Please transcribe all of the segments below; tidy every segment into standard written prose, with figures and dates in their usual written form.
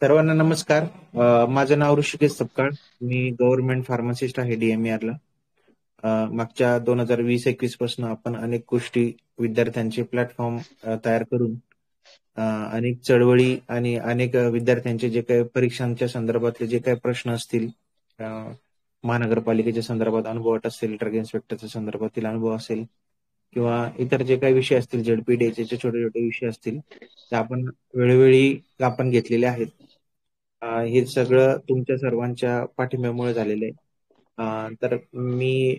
सर्वांना नमस्कार. माझं नाव ऋषिकेश सपकाळ. मी गव्हर्नमेंट फार्मासिस्ट आहे DMER ला. मागच्या 2020-21 पासून आपण अनेक गोष्टी विद्यार्थ्यांचे प्लॅटफॉर्म तयार करून अनेक चळवळी आणि अनेक विद्यार्थ्यांचे जे काही परीक्षांच्या संदर्भातले जे काही प्रश्न असतील, महानगरपालिकेच्या संदर्भात अनुभव असेल, ड्रग इन्स्पेक्टरच्या संदर्भातील अनुभव असेल किंवा इतर जे काही विषय असतील, ZPDHचे छोटे छोटे विषय असतील, ते आपण वेळोवेळी घेतलेले आहेत. हे सगळं तुमच्या सर्वांच्या पाठिंब्यामुळे झालेलं आहे. तर मी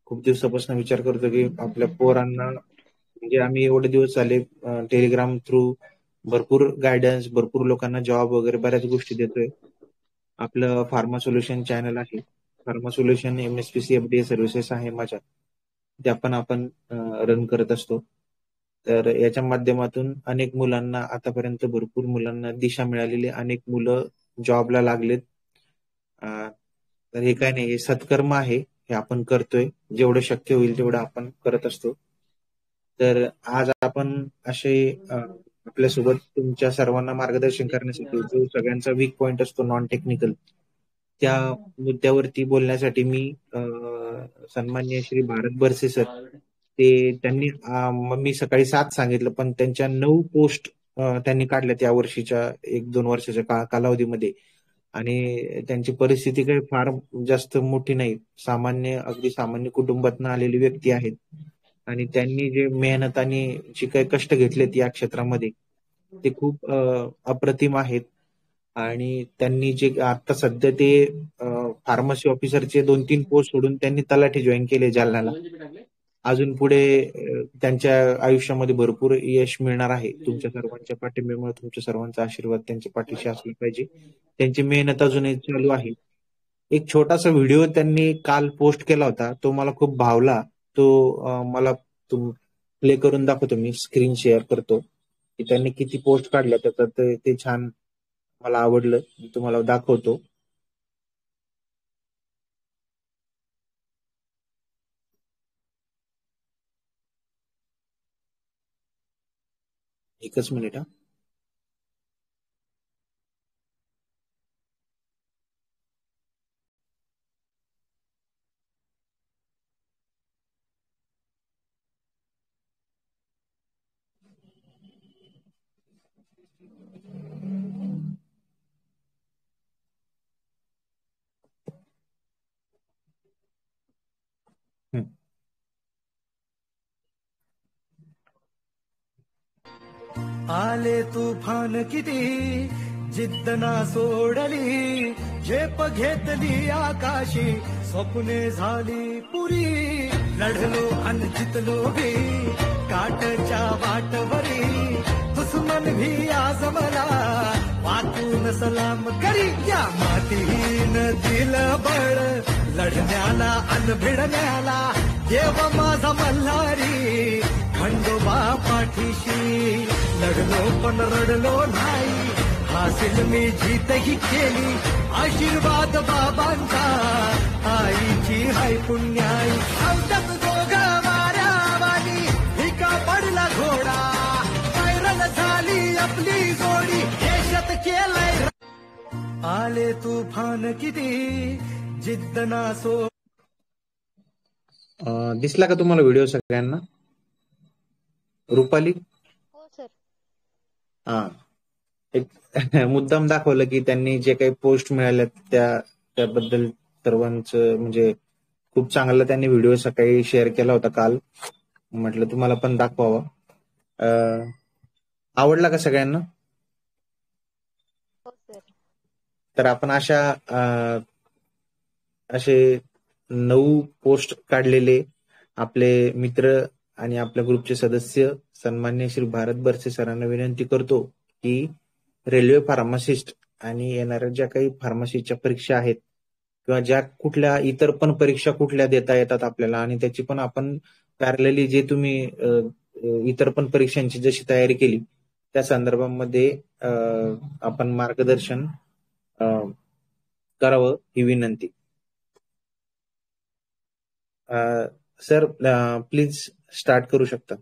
खूप दिवसापासून विचार करतो की आपल्या पोरांना, म्हणजे आम्ही एवढे दिवस झाले टेलिग्राम थ्रू भरपूर गायडन्स, भरपूर लोकांना जॉब वगैरे बऱ्याच गोष्टी देतोय. आपलं फार्मा सोल्युशन चॅनल आहे, pharma solution MSPC FDA services आहे माझ्या, त्या पण आपण रन करत असतो. तर याच्या माध्यमातून अनेक मुलांना, आतापर्यंत भरपूर मुलांना दिशा मिळालेली, अनेक मुलं जॉबला लागलेत. तर हे काय नाही, हे सत्कर्म आहे, हे आपण करतोय, जेवढं शक्य होईल तेवढं आपण करत असतो. तर आज आपण असे आपल्यासोबत तुमच्या सर्वांना मार्गदर्शन करण्यासाठी, जो सगळ्यांचा वीक पॉइंट असतो नॉन टेक्निकल, त्या मुद्द्यावरती बोलण्यासाठी मी सन्माननीय श्री भारत बरसे सर, त्यांनी मी सकाळी 7 सांगितलं, पण त्यांच्या 9 पोस्ट त्यांनी काढल्यात या वर्षीच्या 1-2 वर्षाच्या कालावधीमध्ये. आणि त्यांची परिस्थिती काही फार जास्त मोठी नाही, अगदी सामान्य कुटुंबातून आलेली व्यक्ती आहेत. आणि त्यांनी जे मेहनत आणि जे काही कष्ट घेतलेत या क्षेत्रामध्ये, ते खूप अप्रतिम आहेत. आणि त्यांनी जे आता सध्या ते फार्मसी ऑफिसरचे 2-3 पोस्ट सोडून त्यांनी तलाठी जॉईन केले जालन्याला. अजून पुढे त्यांच्या आयुष्यामध्ये भरपूर यश मिळणार आहे. तुमच्या सर्वांच्या पाठिंब्यामुळे, तुमच्या सर्वांचा आशीर्वाद त्यांच्या पाठीशी असला पाहिजे. त्यांची मेहनत अजूनही चालू आहे. एक छोटासा व्हिडिओ त्यांनी काल पोस्ट केला होता, तो मला खूप भावला. तो मला प्ले करून दाखवतो, मी स्क्रीन शेअर करतो की त्यांनी किती पोस्ट काढल्या त्याच्यात. ते छान मला आवडलं, मी तुम्हाला दाखवतो. एकच मिनिट हा. आले तुफान किती, जिद्द ना सोडली, झेप घेतली आकाशी, स्वप्ने झाली पुरी, लढलो अन जितलो बी, काटच्या वाटवरी, दुश्मन भी आजमला, वाचून सलाम करी, या मातीन दिलं बळ, लढण्याला अन भिडण्याला, देव माझा मल्हारी, खंडोबा पाठीशी, लढलो पण रडलो नाही, हासिल मी जीतही केली, आशीर्वाद बाबांचा, आईची हाय पुण्याई, आमच्यात दोघं वाऱ्यावानी, भिका पडला घोडा, पायरल झाली आपली जोडी, देशात केलंय, आले तुफान किती, जिद्द ना सो. दिसला का तुम्हाला व्हिडिओ सगळ्यांना? रुपाली? हो सर. हा, एक मुद्दाम दाखवलं की त्यांनी जे काही पोस्ट मिळाल्या त्याबद्दल सर्वांचं, म्हणजे खूप चांगला त्यांनी व्हिडिओ सकाळी शेअर केला होता काल. म्हटलं तुम्हाला पण दाखवावा. आवडला का सगळ्यांना? हो सर. तर आपण असे 9 पोस्ट काढलेले आपले मित्र आणि आपल्या ग्रुपचे सदस्य सन्मान्य श्री भारत बरसे सरांना विनंती करतो की रेल्वे फार्मासिस्ट आणि येणाऱ्या ज्या काही फार्मसीच्या परीक्षा आहेत किंवा ज्या कुठल्या इतर पण परीक्षा कुठल्या देता येतात आपल्याला, आणि त्याची पण आपण पॅरलली जे तुम्ही इतर पण परीक्षांची जशी तयारी केली त्या संदर्भामध्ये आपण मार्गदर्शन करावं ही विनंती. सर प्लीज स्टार्ट करू शकता.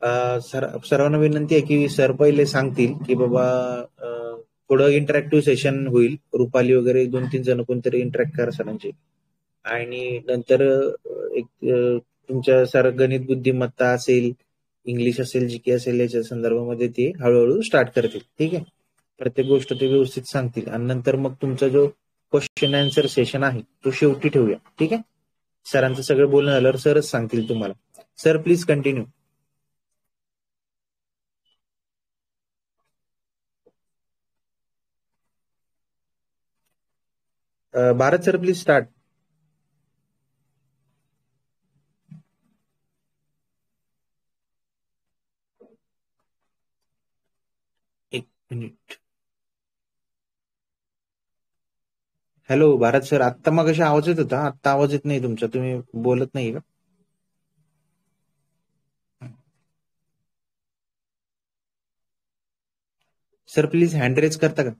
सर्वांना विनंती आहे की सर पहिले सांगतील की बाबा थोडं इंटरॅक्टिव्ह सेशन होईल. रुपाली वगैरे 2-3 जण कोणतरी इंटरॅक्ट करा सरांची. आणि नंतर एक तुमच्या सर गणित बुद्धिमत्ता असेल, इंग्लिश असेल, जीके असेल याच्या संदर्भामध्ये ते हळूहळू स्टार्ट करतील. ठीक आहे. प्रत्येक गोष्ट ते व्यवस्थित सांगतील आणि नंतर मग तुमचा जो क्वेश्चन आन्सर सेशन आहे तो शेवटी ठेवूया. ठीक आहे. सरांचं सगळं बोलणं झाल्यावर सरच सांगतील तुम्हाला. Sir please continue. Bharat sir please start. एक मिनिट. हॅलो भारत सर, आत्ता मग अशा आवाज येत होता, आत्ता आवाज येत नाही तुमचा. तुम्ही बोलत नाही का? सर प्लीज हँड रेज करता का हा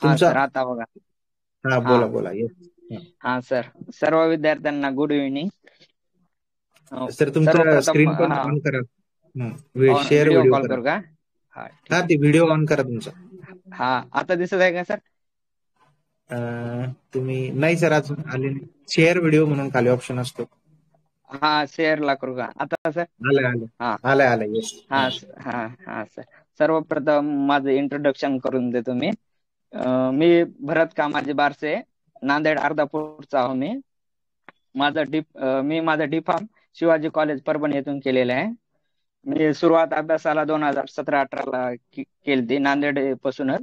तुमचा? सर, आता बघा. हा हा बोला बोला. येस. हा सर, सर्व विद्यार्थ्यांना गुड इव्हिनिंग. सर तुमचा सर्वप्रथम स्क्रीन पण ऑन करा. शेअर व्हिडिओ व्हिडिओ कॉल करा. करू का? हा ठीक हा आहे. ते व्हिडिओ ऑन करा तुमचा. हा आता दिसत आहे का सर? तुम्ही नाही सर अजून आले नाही. शेअर व्हिडिओ म्हणून खाली ऑप्शन असतो. हा शेअर ला करू का आता सर? आलाय आलाय. हा आलाय आलाय. येस. हा हा हा सर, सर्वप्रथम माझं इंट्रोडक्शन करून देतो मी. मी भरत कामाजी बारसे, नांदेड अर्धापूरचा आहो मी. मी माझा D pharm Shivaji college Parbhani येथून केलेला आहे. मी सुरुवात अभ्यासाला 2017-18 केली नांदेड पासूनच.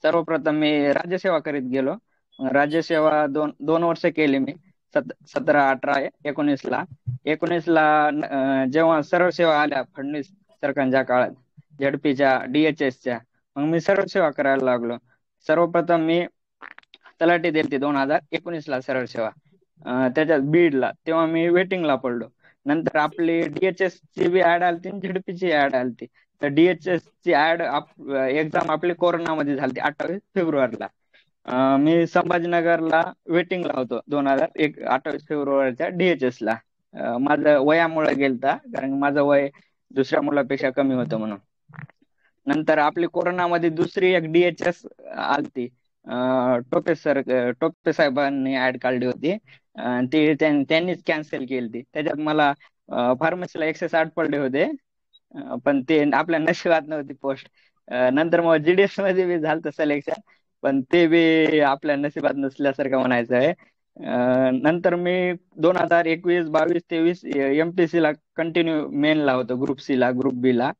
सर्वप्रथम मी राज्यसेवा करीत गेलो. राज्यसेवा दोन वर्ष केली मी. 17, 18, 19ला. 19ला जेव्हा सरळ सेवा आल्या फडणवीस सरकारच्या काळात, झडपीच्या, DHSच्या, मग मी सरळ सेवा करायला लागलो. सर्वप्रथम मी तलाठी दिलती 2019ला सरळ सेवा. त्याच्यात बीडला. तेव्हा मी वेटिंगला पडलो. नंतर आपली DHS ची बी ऍड आलती, झडपीची ऍड आलती. तर DHS ची ऍड एक्झाम आपली कोरोनामध्ये झाली 28 फेब्रुवारीला. मी संभाजीनगरला वेटिंगला होतो 28 फेब्रुवारीच्या DHS ला. माझं वयामुळे गेलता, कारण माझं वय दुसऱ्या मुलापेक्षा कमी होतं म्हणून. नंतर आपली कोरोनामध्ये दुसरी एक DHS आलती. टोपे साहेबांनी ऍड काढली होती. ती त्यांनीच कॅन्सल केली ती. त्याच्यात मला फार्मसीला 160 पडले होते, पण ते आपल्या नशिबात नव्हती पोस्ट. नंतर मग GDS मध्ये बी झालं सिलेक्शन, पण ते बी आपल्या नशिबात नसल्यासारखं म्हणायचं आहे. नंतर मी 2021, 22, 23 MPC ला कंटिन्यू मेनला होतो, ग्रुप C ला, ग्रुप B ला.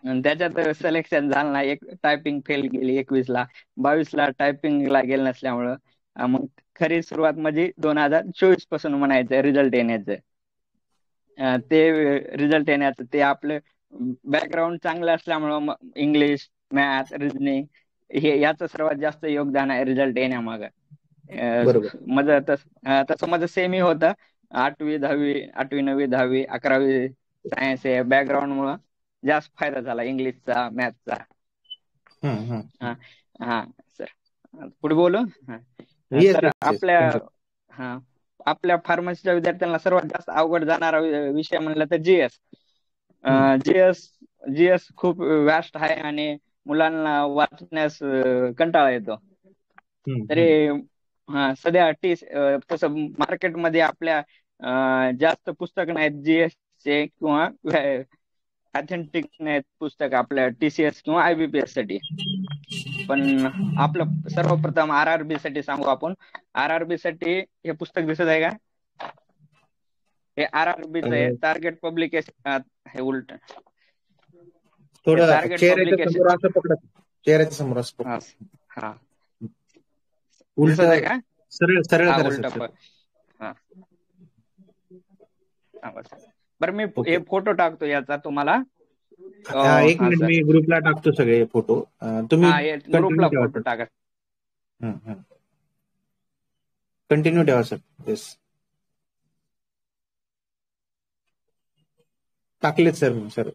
त्याच्यात सिलेक्शन झालं नाही. एक टायपिंग फेल गेली 21ला. 22ला टायपिंगला गेलं नसल्यामुळं मग खरी सुरुवात म्हणजे 2024 पासून म्हणायचं रिझल्ट येण्याचं. ते रिझल्ट येण्याचं ते आपलं बॅकग्राऊंड चांगलं असल्यामुळं इंग्लिश, मॅथ, रिजनिंग हे याचं सर्वात जास्त योगदान आहे रिझल्ट येण्यामागं. बरोबर. माझं तसं माझं सेमी होतं. 8वी, 10वी, 8वी, 9वी, 10वी, 11वी सायन्स आहे. बॅकग्राऊंड मुळे जास्त फायदा झाला इंग्लिशचा, मॅथचा. हा हा सर, पुढे बोलू. Yes sir, yes yes. आपल्या फार्मसीच्या विद्यार्थ्यांना सर्वात जास्त अवघड जाणारा विषय म्हणलं तर GS. GS खूप व्यास्ट आहे आणि मुलांना वाचण्यास कंटाळा येतो. तरी सध्या तसं मार्केटमध्ये आपल्या जास्त पुस्तक नाहीत GS चे किंवा ऑथेंटिक नाहीत पुस्तक आपल्या TCS किंवा IBPS साठी. पण आपलं सर्वप्रथम RRB साठी सांगू आपण. RRB साठी हे पुस्तक दिसत आहे का? हे RRB च आहे, टार्गेट पब्लिकेशन. हे उलट थोडं टार्गेट चेहऱ्याच्या पब्लिकेशन. समोर असं पकडा. चेहऱ्याच्या समोर असं पकडा. हा उलट दिसत आहे का? सरळ सरळ हा करा उलट. सर. हा बरं, मी हे फोटो टाकतो याचा तुम्हाला. एक मिनिट, मी ग्रुपला टाकतो सगळे फोटो. तुम्ही ग्रुपला कंटिन्यू ठेवा फोटो सर. टाका. कंटिन्यू ठेवा सर. येस, टाकलेत सर मी सर.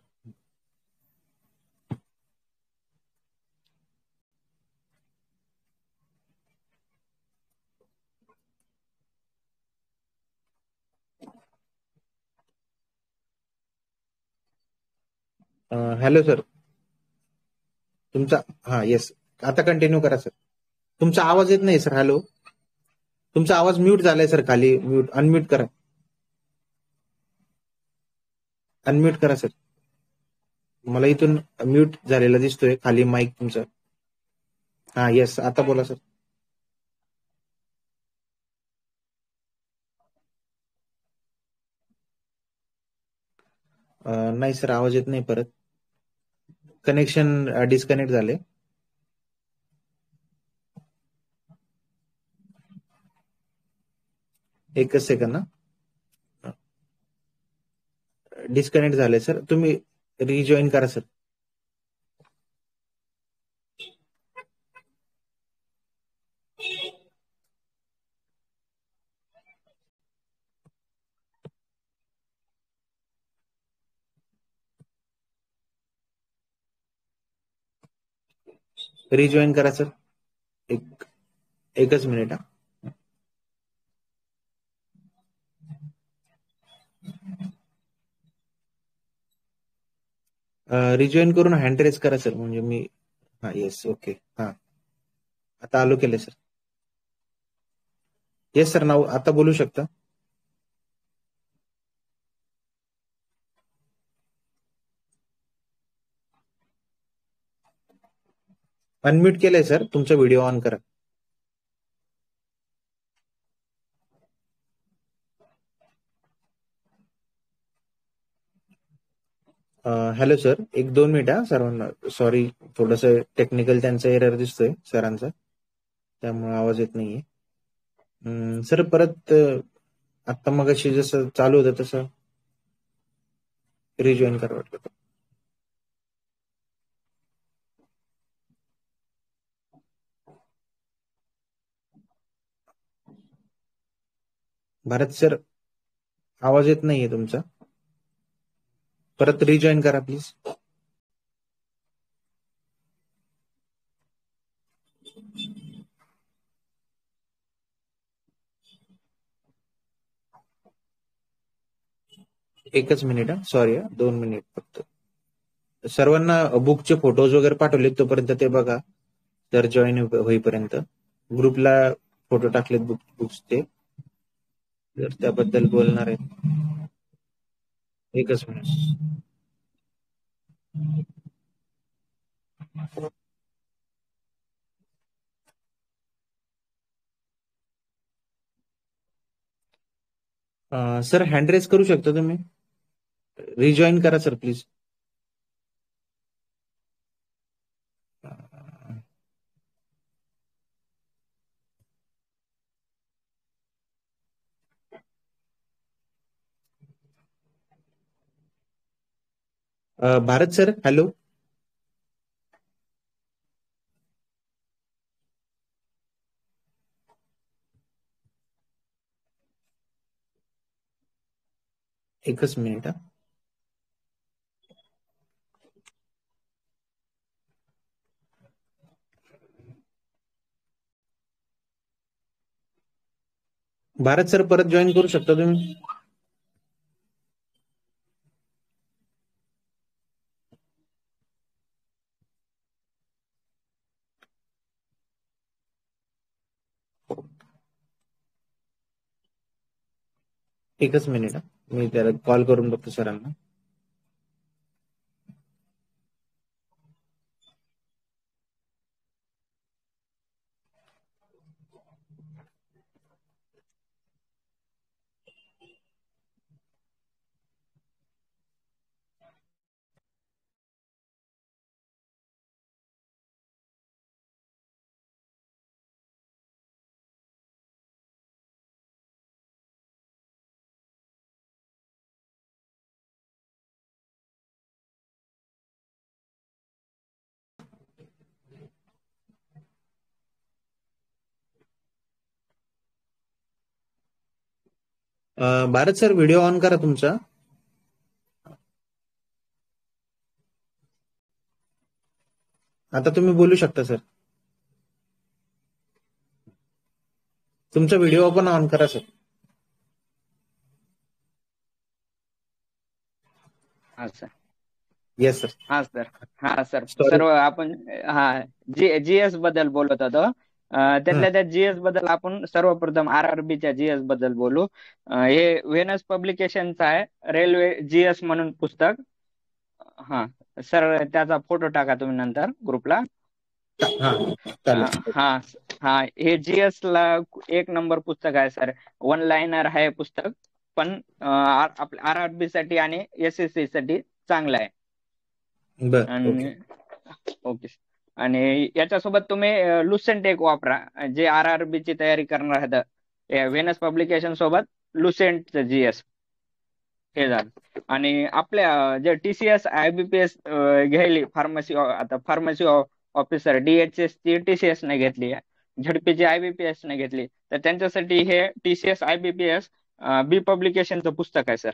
हॅलो सर, तुमचा हा येस, आता कंटिन्यू करा सर. तुमचा आवाज येत नाही सर. हॅलो, तुमचा आवाज म्यूट झालाय सर. खाली म्यूट, अनम्यूट करा. अनम्यूट करा सर. मला इथून म्यूट झालेला दिसतोय खाली माईक तुमचा. हा येस, आता बोला सर. नाही सर, आवाज येत नाही परत. कनेक्शन डिस्कनेक्ट झाले. एकच सेकंद ना. डिस्कनेक्ट झाले सर, तुम्ही रिजॉईन करा सर. रिजॉईन करा सर. एकच मिनिट हा. रिजॉईन करून हँड रेस करा सर. म्हणजे मी हा येस, ओके. हा, आता आलो केले सर. येस सर, नाव आता बोलू शकता. अनम्यूट केलंय सर. तुमचा व्हिडिओ ऑन करा. हॅलो सर, 1-2 मिनिट हा सर्वांना. सॉरी, थोडस टेक्निकल त्यांचा एरर दिसतोय सरांचा, त्यामुळे आवाज येत नाहीये. सर परत आता मगाशी जसं चालू होतं तसं रिजॉईन करा वाटतं. भारत सर, आवाज येत नाहीये तुमचा. परत रिजॉईन करा प्लीज. एकच मिनिट हा, सॉरी हा, 2 मिनिट फक्त. सर्वांना बुकचे फोटोज वगैरे पाठवले, तोपर्यंत ते बघा तर जॉईन होईपर्यंत. ग्रुपला फोटो टाकलेत बुक्सचे, तर त्याबद्दल बोलणार आहे. एकच मिनिट. सर हँड रेस करू शकता तुम्ही. रिजॉईन करा sir please. Bharat sir, hello. एकच मिनिट हा. भारत सर, परत जॉईन करू शकता तुम्ही. एकच मिनिट हा, मी त्याला कॉल करून बघतो सरांना. भारत सर, व्हिडिओ ऑन करा तुमचा. आता तुम्ही बोलू शकता सर. तुमचा व्हिडिओ पण ऑन करा सर. हा सर. Yes sir. हा सर. हा सर, सॉरी. सर्व आपण जीएस बद्दल बोलत होतो. त्यातल्या त्या जीएस बद्दल आपण सर्वप्रथम आरआरबीच्या जीएस बद्दल बोलू. हे व्हेनस पब्लिकेशनचं आहे, रेल्वे जीएस म्हणून पुस्तक. हा सर, त्याचा फोटो टाका तुम्ही नंतर ग्रुपला. हा चालेल. हा हा, हे जीएस ला एक नंबर पुस्तक आहे सर. वन लाईनर आहे पुस्तक, पण आपल्या आरआरबी साठी आणि एसएससी साठी चांगलं आहे. बर. आणि ओके. आणि याच्यासोबत तुम्ही लुसेंट एक वापरा, जे आरआरबी ची तयारी करणार आहेत. व्हेनस पब्लिकेशन सोबत लुसेंटचं जीएस हे झालं. आणि आपल्या जे टीसीएस आयबीपीएस घ्यायली फार्मसी, आता फार्मसी ऑफिसर डीएचएस ची टीसीएस नाही घेतली, झडपीची आयबीपीएस नाही घेतली, तर त्यांच्यासाठी हे टीसीएस आयबीपीएस बी पब्लिकेशनचं पुस्तक आहे सर.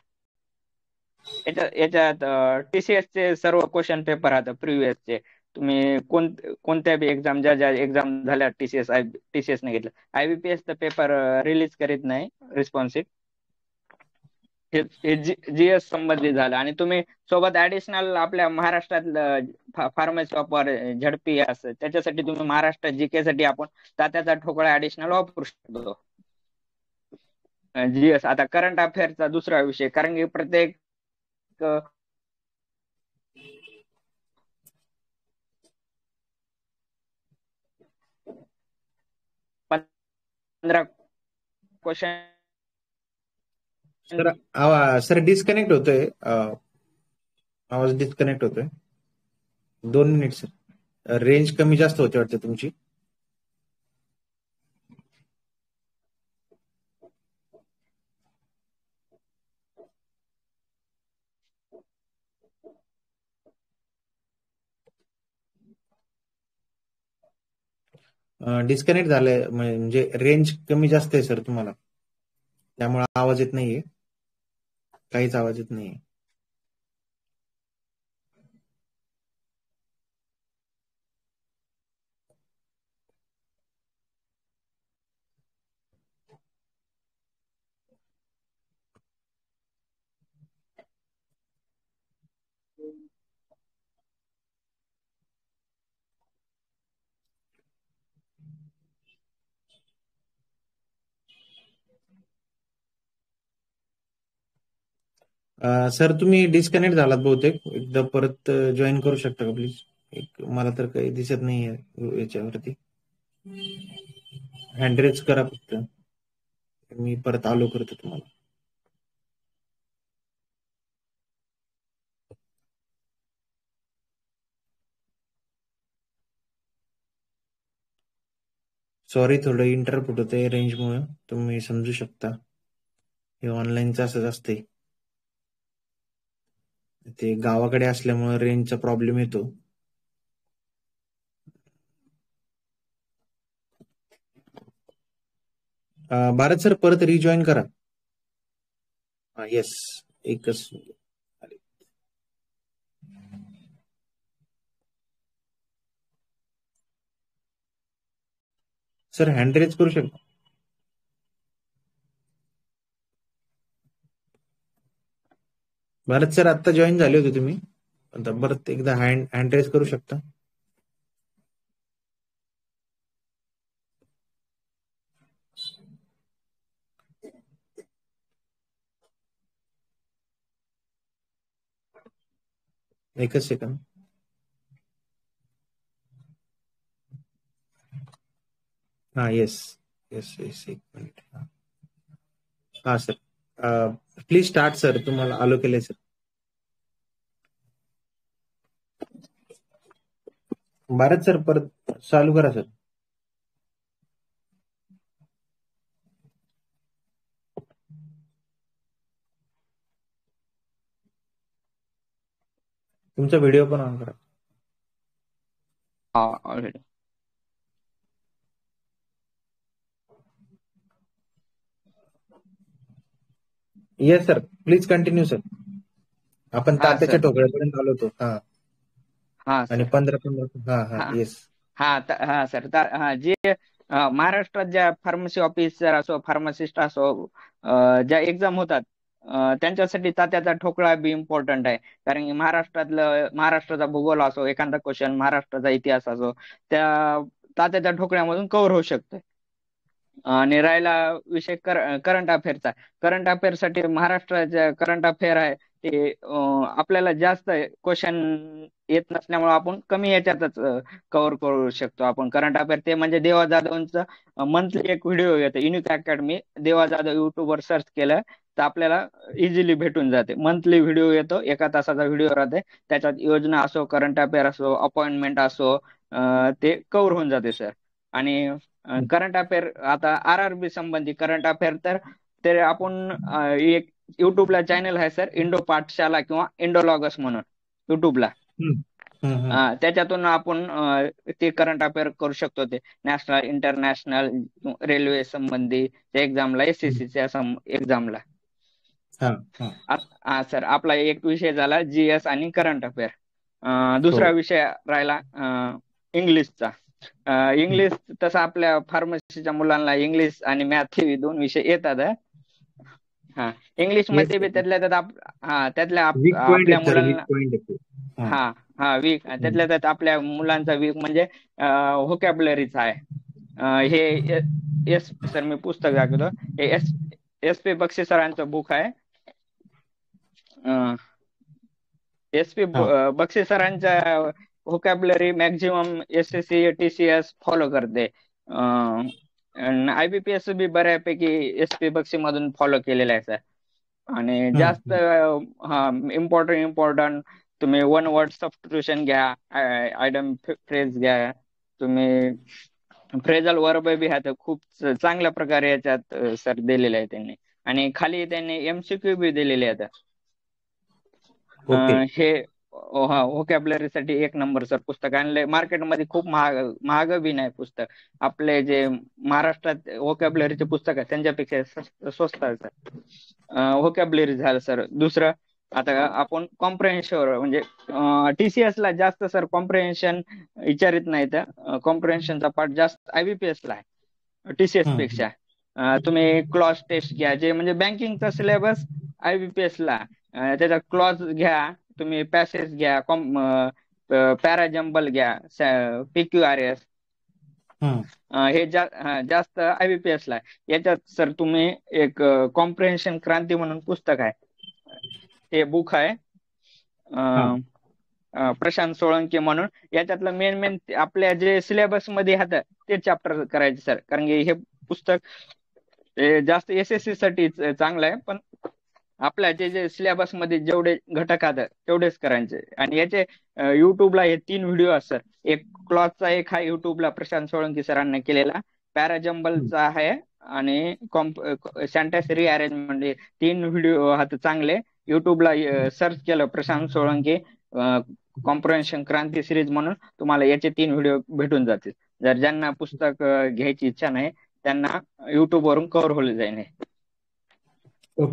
याच्यात टीसीएस चे सर्व क्वेश्चन पेपर आहेत प्रिव्हियसचे. तुम्ही कोणत्या बी एक्झाम, ज्या एक्झाम झाल्या टीसीएस ने घेतलं, आयबीपीएस चा पेपर रिलीज करीत नाही रिस्पॉन्सिव्ह. हे जीएस संबंधित झालं. आणि तुम्ही सोबत ऍडिशनल आपल्या महाराष्ट्रात फार्मसी वापर झडपी असं, त्याच्यासाठी तुम्ही महाराष्ट्र जीके साठी आपण तात्याचा ठोकळा ऍडिशनल वापरू शकतो. जीएस आता करंट अफेअरचा दुसरा विषय, कारण की प्रत्येक क्वेश्चन. सर डिस्कनेक्ट होतोय, आवाज डिस्कनेक्ट होतोय. 2 मिनिट सर, रेंज कमी जास्त होते वाटतं तुमची. डिस्कनेक्ट झालंय, म्हणजे रेंज कमी जास्त आहे सर तुम्हाला, त्यामुळे आवाज येत नाहीये, काहीच आवाज येत नाहीये. सर तुम्ही डिस्कनेक्ट झालात बहुतेक, एकदा परत जॉईन करू शकता का प्लीज? मला तर काही दिसत नाहीये याच्यावरती. हँड करा फक्त, मी परत आलो करतो तुम्हाला. सॉरी, थोडं इंटरप्ट होतंय रेंजमुळे, तुम्ही समजू शकता. हे ऑनलाईनचं असंच असतंय, ते गावाकडे असल्यामुळे रेंजचा प्रॉब्लेम येतो. भारत सर परत रिजॉईन करा. येस, एकच. सर हँड रेज करू शकता. भारत सर आता जॉईन झाले होते तुम्ही, आता परत एकदा हँड रेज करू शकता. एकच सेकंड. हा येस येस येस, एक मिनिट. हा सर, प्लीज स्टार्ट सर, तुम्हाला आलो केलंय सर. भारत सर परत चालू करा सर. तुमचा व्हिडिओ पण ऑन करा. Already. Yes sir, please continue sir. आपण तात्याच्या ठोकळ्यापर्यंत आलो होतो. हा आणि 15 हा येस. हा सर, जे महाराष्ट्रात ज्या फार्मसी ऑफिसर असो, फार्मासिस्ट असो, ज्या एक्झाम होतात त्यांच्यासाठी तात्याचा ठोकळा बी इम्पॉर्टंट आहे. कारण की महाराष्ट्राचा भूगोल असो, एखादा क्वेश्चन महाराष्ट्राचा इतिहास असो, त्या तात्याच्या ठोकळ्यामधून कव्हर होऊ शकतो. आणि राहिला विषय करंट अफेअरचा. करंट अफेअर साठी महाराष्ट्राच्या करंट अफेअर आहे ते आपल्याला जास्त क्वेश्चन येत नसल्यामुळे आपण कमी याच्यातच कव्हर करू शकतो. आपण करंट अफेअर ते म्हणजे देवा जाधवांचं मंथली एक व्हिडिओ येतो, युनिक अकॅडमी. देवा जाधव युट्यूबवर सर्च केलं तर आपल्याला इझिली भेटून जाते. मंथली व्हिडिओ येतो, 1 तासाचा व्हिडिओ राहते. त्याच्यात योजना असो, करंट अफेअर असो, अपॉइंटमेंट असो, ते कव्हर होऊन जाते सर. आणि करंट अफेअर आता RRB संबंधी करंट अफेअर तर आपण एक युट्यूबला चॅनल आहे सर, इंडो पाठशाला किंवा इंडोलॉगस म्हणून युट्यूबला. त्याच्यातून आपण ते करंट अफेअर करू शकतो. ते नॅशनल, इंटरनॅशनल, रेल्वे संबंधी एक्झामला, SSCच्या एक्झामला. सर आपला एक विषय झाला GS आणि करंट अफेअर. दुसरा विषय राहिला इंग्लिशचा. इंग्लिश तसं आपल्या फार्मसीच्या मुलांना इंग्लिश आणि मॅथ हे 2 विषय येतात. इंग्लिश मध्ये बी त्यातल्या आपल्या मुलांना वीक, त्यातल्या त्यात आपल्या मुलांचा वीक म्हणजे व्होकॅब्युलरीचा आहे. हे सर मी पुस्तक दाखवतो, हे SP बक्षी सरांचं बुक आहे. SP बक्षी सरांच्या vocabulary maximum SSC TCS follow करते. IBPS बी बऱ्यापैकी SP बक्षी मधून फॉलो केलेला आहे सर. आणि जास्त इम्पॉर्टंट तुम्ही 1 वर्ड सबस्टिट्यूशन घ्या, आयडम फ्रेज घ्या, तुम्ही फ्रेजल वर्ब बी ह्यात खूप चांगल्या प्रकारे याच्यात सर दिलेले आहे त्यांनी. आणि खाली त्यांनी MCQ बी दिलेले आहेत. हे व्होकॅब्युलरी साठी 1 नंबर सर पुस्तक. आणि मार्केटमध्ये खूप महाग बी नाही पुस्तक. आपले जे महाराष्ट्रात व्होकॅब्युलरीचे पुस्तक आहे त्यांच्यापेक्षा स्वस्त आहे सर. व्होकॅब्युलरी झालं सर. दुसरं आता आपण कॉम्प्रेहेन्शन, म्हणजे TCS ला जास्त सर कॉम्प्रेहेन्शन विचारित नाही. तर कॉम्प्रेहेन्शनचा पार्ट जास्त IBPS ला आहे TCS पेक्षा. तुम्ही क्लॉज टेस्ट घ्या, जे म्हणजे बँकिंगचा सिलेबस IBPS ला. त्याचा क्लॉज घ्या, तुम्ही पॅसेज घ्या, पॅराजम्बल घ्या, PQRS, हे जास्त IBPS ला आहे. याच्यात सर तुम्ही एक कॉम्प्रेहेन्शन क्रांती म्हणून पुस्तक आहे, हे बुक आहे प्रशांत सोळंके म्हणून. याच्यातलं मेन आपल्या जे सिलेबस मध्ये हात ते चॅप्टर करायचे सर. कारण की हे पुस्तक जास्त SSC साठी चांगलं आहे, पण आपल्या जे सिलेबस मध्ये जेवढे घटक आहेत तेवढेच करायचे. आणि याचे युट्यूबला हे 3 व्हिडिओ असतात. एक क्लॉजचा एक आहे युट्यूबला प्रशांत सोळंकी सरांनी केलेला, पॅराजम्बलचा आहे, आणि सेंटेन्स रिअरेंजमेंट, 3 व्हिडिओ आहेत चांगले. युट्यूबला सर्च केलं प्रशांत सोळंकी कॉम्प्रेहेन्शन क्रांती सिरीज म्हणून, तुम्हाला याचे 3 व्हिडिओ भेटून जातील. जर ज्यांना पुस्तक घ्यायची इच्छा नाही त्यांना युट्यूब वरून कव्हर होईल जाईल.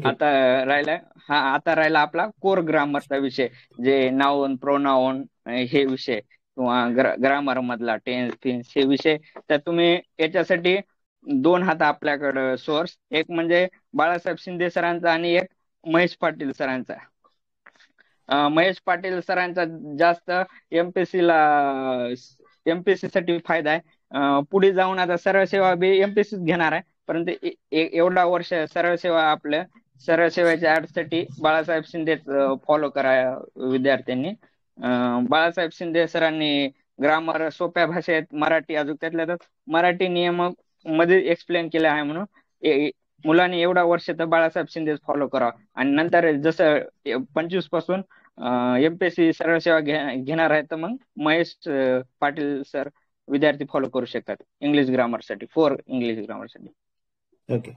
आता राहिला आपला कोर ग्रामरचा विषय, जे नाउन, प्रोनाउन हे विषय, किंवा ग्रामर मधला टेन्स, फिन्स हे विषय. तर तुम्ही याच्यासाठी 2 हात आपल्याकडे सोर्स, एक म्हणजे बाळासाहेब शिंदे सरांचा आणि एक महेश पाटील सरांचा. महेश पाटील सरांचा जास्त MPSC साठी फायदा आहे. पुढे जाऊन आता सरळ सेवा बी MPSC घेणार आहे, परंतु एवढा वर्ष सरळ सेवा, आपल्या सरळ सेवेच्या ऍडसाठी बाळासाहेब शिंदे फॉलो करा विद्यार्थ्यांनी. बाळासाहेब शिंदे सरांनी ग्रामर सोप्या भाषेत मराठी, अजून त्यातल्या मराठी नियम मध्ये एक्सप्लेन केले आहे. म्हणून मुलांनी एवढा वर्ष तर बाळासाहेब शिंदे फॉलो करा. आणि नंतर जसं 25 पासून MPSC सरळ सेवा घेणार आहे, तर मग महेश पाटील सर विद्यार्थी फॉलो करू शकतात इंग्लिश ग्रामरसाठी, इंग्लिश ग्रामरसाठी. ओके.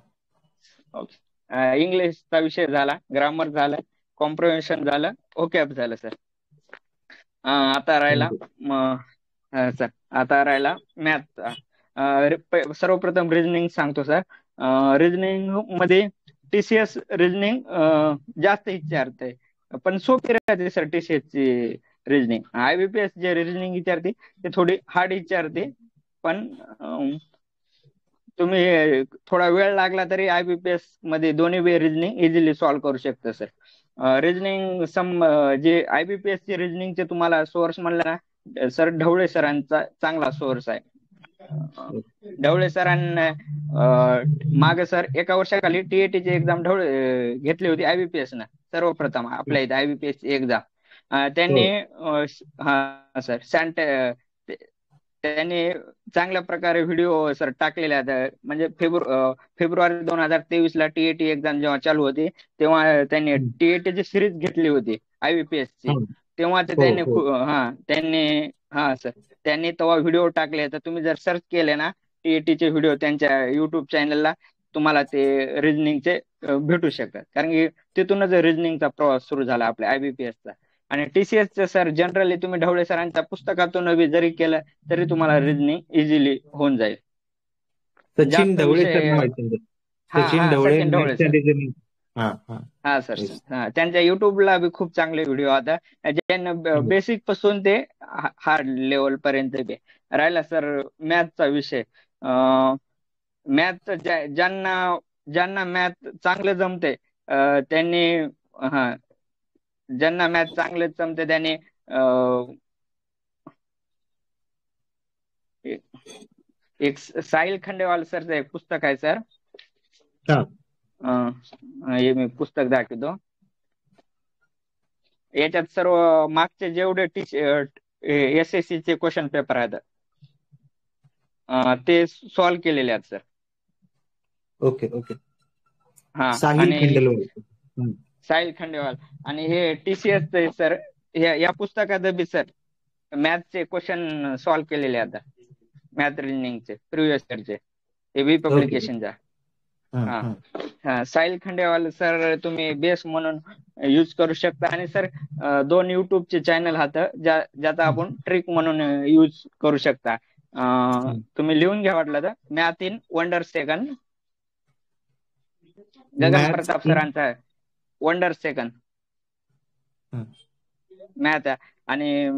इंग्लिशचा विषय झाला, ग्रामर झालं, कॉम्प्रिहेन्शन झालं, ओकॅब झालं सर. आता राहिला मॅथचा. सर्वप्रथम रिजनिंग सांगतो सर. रिजनिंग मध्ये TCS रिजनिंग जास्त विचारते, पण सोपी राहते सर TCS ची रिजनिंग. IBPS जे रिजनिंग विचारते ते थोडी हार्ड विचारते, पण तुम्ही थोडा वेळ लागला तरी IBPS मध्ये दोन्ही वे रिजनिंग इझिली सॉल्व्ह करू शकता सर. रिजनिंग जे IBPS चे रिजनिंगचे तुम्हाला सोर्स म्हणला ना सर, ढवळे सरांचा चांगला सोर्स आहे. ढवळे सरांना मागे सर एका वर्षाखाली TAT ची एक्झाम ढवळे घेतली होती IBPS ना सर्वप्रथम आपल्या इथे IBPS ची एक्झाम त्यांनी हा सर त्यांनी चांगल्या प्रकारे व्हिडिओ सर टाकलेले आहेत. म्हणजे फेब्रुवारी 2023ला TAT एक्झाम जेव्हा चालू होती तेव्हा त्यांनी TAT ची सिरीज घेतली होती IBPS ची. तेव्हा त्यांनी तेव्हा व्हिडिओ टाकले. तर तुम्ही जर सर्च केले ना TAT चे व्हिडिओ त्यांच्या युट्यूब चॅनलला तुम्हाला ते रिजनिंगचे भेटू शकतात. कारण की तिथूनच रिजनिंगचा प्रवास सुरू झाला आपल्या IBPS चा. आणि TCS सर जनरली तुम्ही ढवळे सरांच्या पुस्तकातून जरी केलं तरी तुम्हाला रिजनिंग इझिली होऊन जाईल. सचिन ढवळे सर नाव आहे. सचिन ढवळे सचिन ढवळे सर. रिजनिंग. हा सर. त्यांच्या युट्यूबला बी खूप चांगले व्हिडिओ आता ज्यांना बेसिक पासून ते हार्ड लेवल पर्यंत बी. राहिला सर मॅथचा विषय. मॅथ ज्यांना मॅथ चांगलं जमते त्यांनी ज्यांना मॅथ चांगले जमते त्यांनी एक साहिल खंडेवाल सरचं एक पुस्तक आहे सर. हे मी पुस्तक दाखवतो. याच्यात सर्व मागचे जेवढे SSC चे क्वेश्चन पेपर आहेत ते सॉल्व्ह केलेले आहेत सर. ओके. साहिल खंडेवाल आणि हे TCS सर या पुस्तकात बी सर मॅथचे क्वेश्चन सॉल्व्ह केलेले आता मॅथ रिजनिंगचे प्रिव्हियस इयरचे हे पब्लिकेशनचा. साहिल खंडेवाल सर तुम्ही बेस म्हणून यूज करू शकता. आणि सर 2 युट्यूबचे चॅनल आहेत ज्याचा आपण ट्रिक म्हणून यूज करू शकता. तुम्ही लिहून घ्या वाटलं तर मॅथ इन वंडर सेकंड, गगन प्रताप सरांचा वंडर सेकंड मॅथ. आणि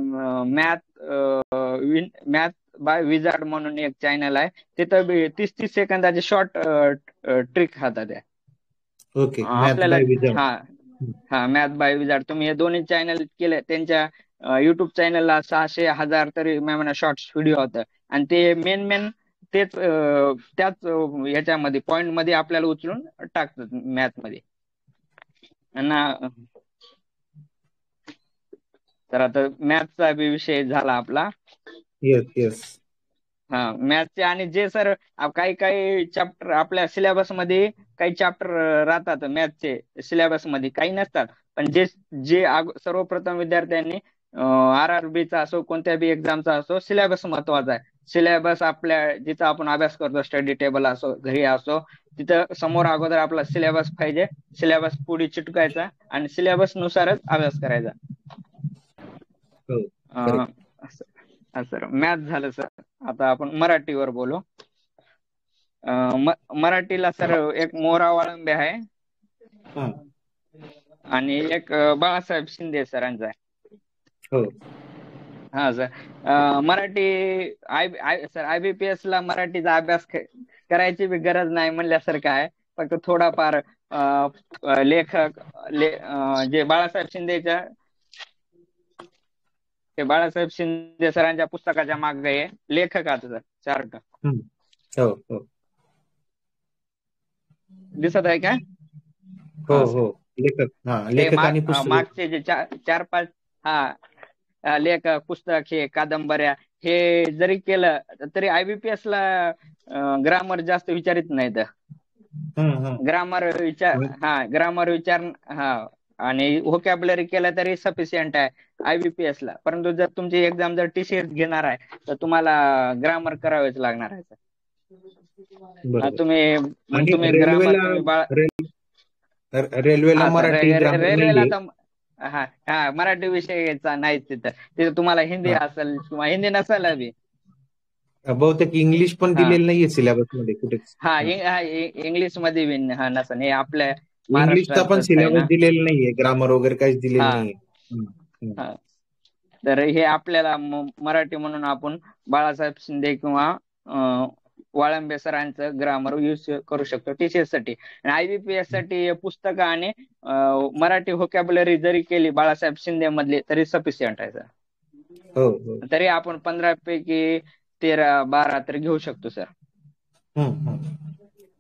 मॅथ बाय विजार्ड म्हणून एक चॅनल आहे. तिथं 30 सेकंदाचे शॉर्ट ट्रिक हातात आहे. ओके. आपल्याला मॅथ बाय विजार्ड तुम्ही हे दोन्ही चॅनल केले. त्यांच्या युट्यूब चॅनलला 600,000 तरी शॉर्ट्स व्हिडिओ होतं. आणि ते मेन त्याच याच्यामध्ये पॉइंट मध्ये आपल्याला उचलून टाकतात मॅथ मध्ये. तर आता मॅथचा बी विषय झाला आपला. येस. मॅथचे आणि जे सर काही चॅप्टर आपल्या सिलेबस मध्ये काही चॅप्टर राहतात मॅथचे सिलेबस मध्ये, काही नसतात. पण जे सर्वप्रथम विद्यार्थ्यांनी RRBचा असो कोणत्या बी एक्झामचा असो सिलेबस महत्वाचा आहे. सिलेबस आपल्या जिथं आपण अभ्यास करतो स्टडी टेबल असो घरी असो तिथं समोर अगोदर आपला सिलेबस पाहिजे. सिलेबस पुढे चिटकायचा आणि सिलेबस नुसारच अभ्यास करायचा. सर मॅथ झालं सर. आता आपण मराठीवर बोलू. मराठीला सर एक मोरा वाळंबे आहे आणि एक बाळासाहेब शिंदे सरांचा आहे. सर मराठी सर IBPS ला मराठीचा अभ्यास करायची बी गरज नाही म्हणल्यासारखं आहे. फक्त थोडाफार लेखक जे बाळासाहेब शिंदे सरांच्या पुस्तकाच्या मागे लेखक आता चार्ट दिसत आहे का? हो. लेखक आणि मागचे जे 4-5 लेखक पुस्तक हे कादंबऱ्या हे जरी केलं तरी IBPS ला ग्रामर जास्त विचारित नाहीत. ग्रामर विचार आणि व्होकॅब्युलरी केलं तरी सफिशियंट आहे IBPS ला. परंतु जर तुमची एक्झाम जर TCS घेणार आहे तर तुम्हाला ग्रामर करावेच लागणार आहे. तुम्ही ग्रामर रेल्वेला मराठी विषयाचा नाहीच तिथं तुम्हाला हिंदी असेल किंवा हिंदी नसेल बी. बहुतेक इंग्लिश पण दिलेलं नाहीये सिलेबस मध्ये कुठेच. इंग्लिश मध्ये बी नसेल. हे आपल्या इंग्लिशचा पण सिलेबस दिलेला नाहीये, ग्रामर वगैरे काहीच दिलेलं नाहीये. तर हे आपल्याला मराठी म्हणून आपण बाळासाहेब शिंदे किंवा वाळंबे सरांचं ग्रामर यूज करू शकतो TCS साठी. आणि IBPS साठी पुस्तकं आणि मराठी व्होकॅब्युलरी जरी केली बाळासाहेब शिंदे मधली तरी सफिशियंट आहे सर. हो हो. तरी आपण 15 पैकी 13-12 तर घेऊ शकतो सर.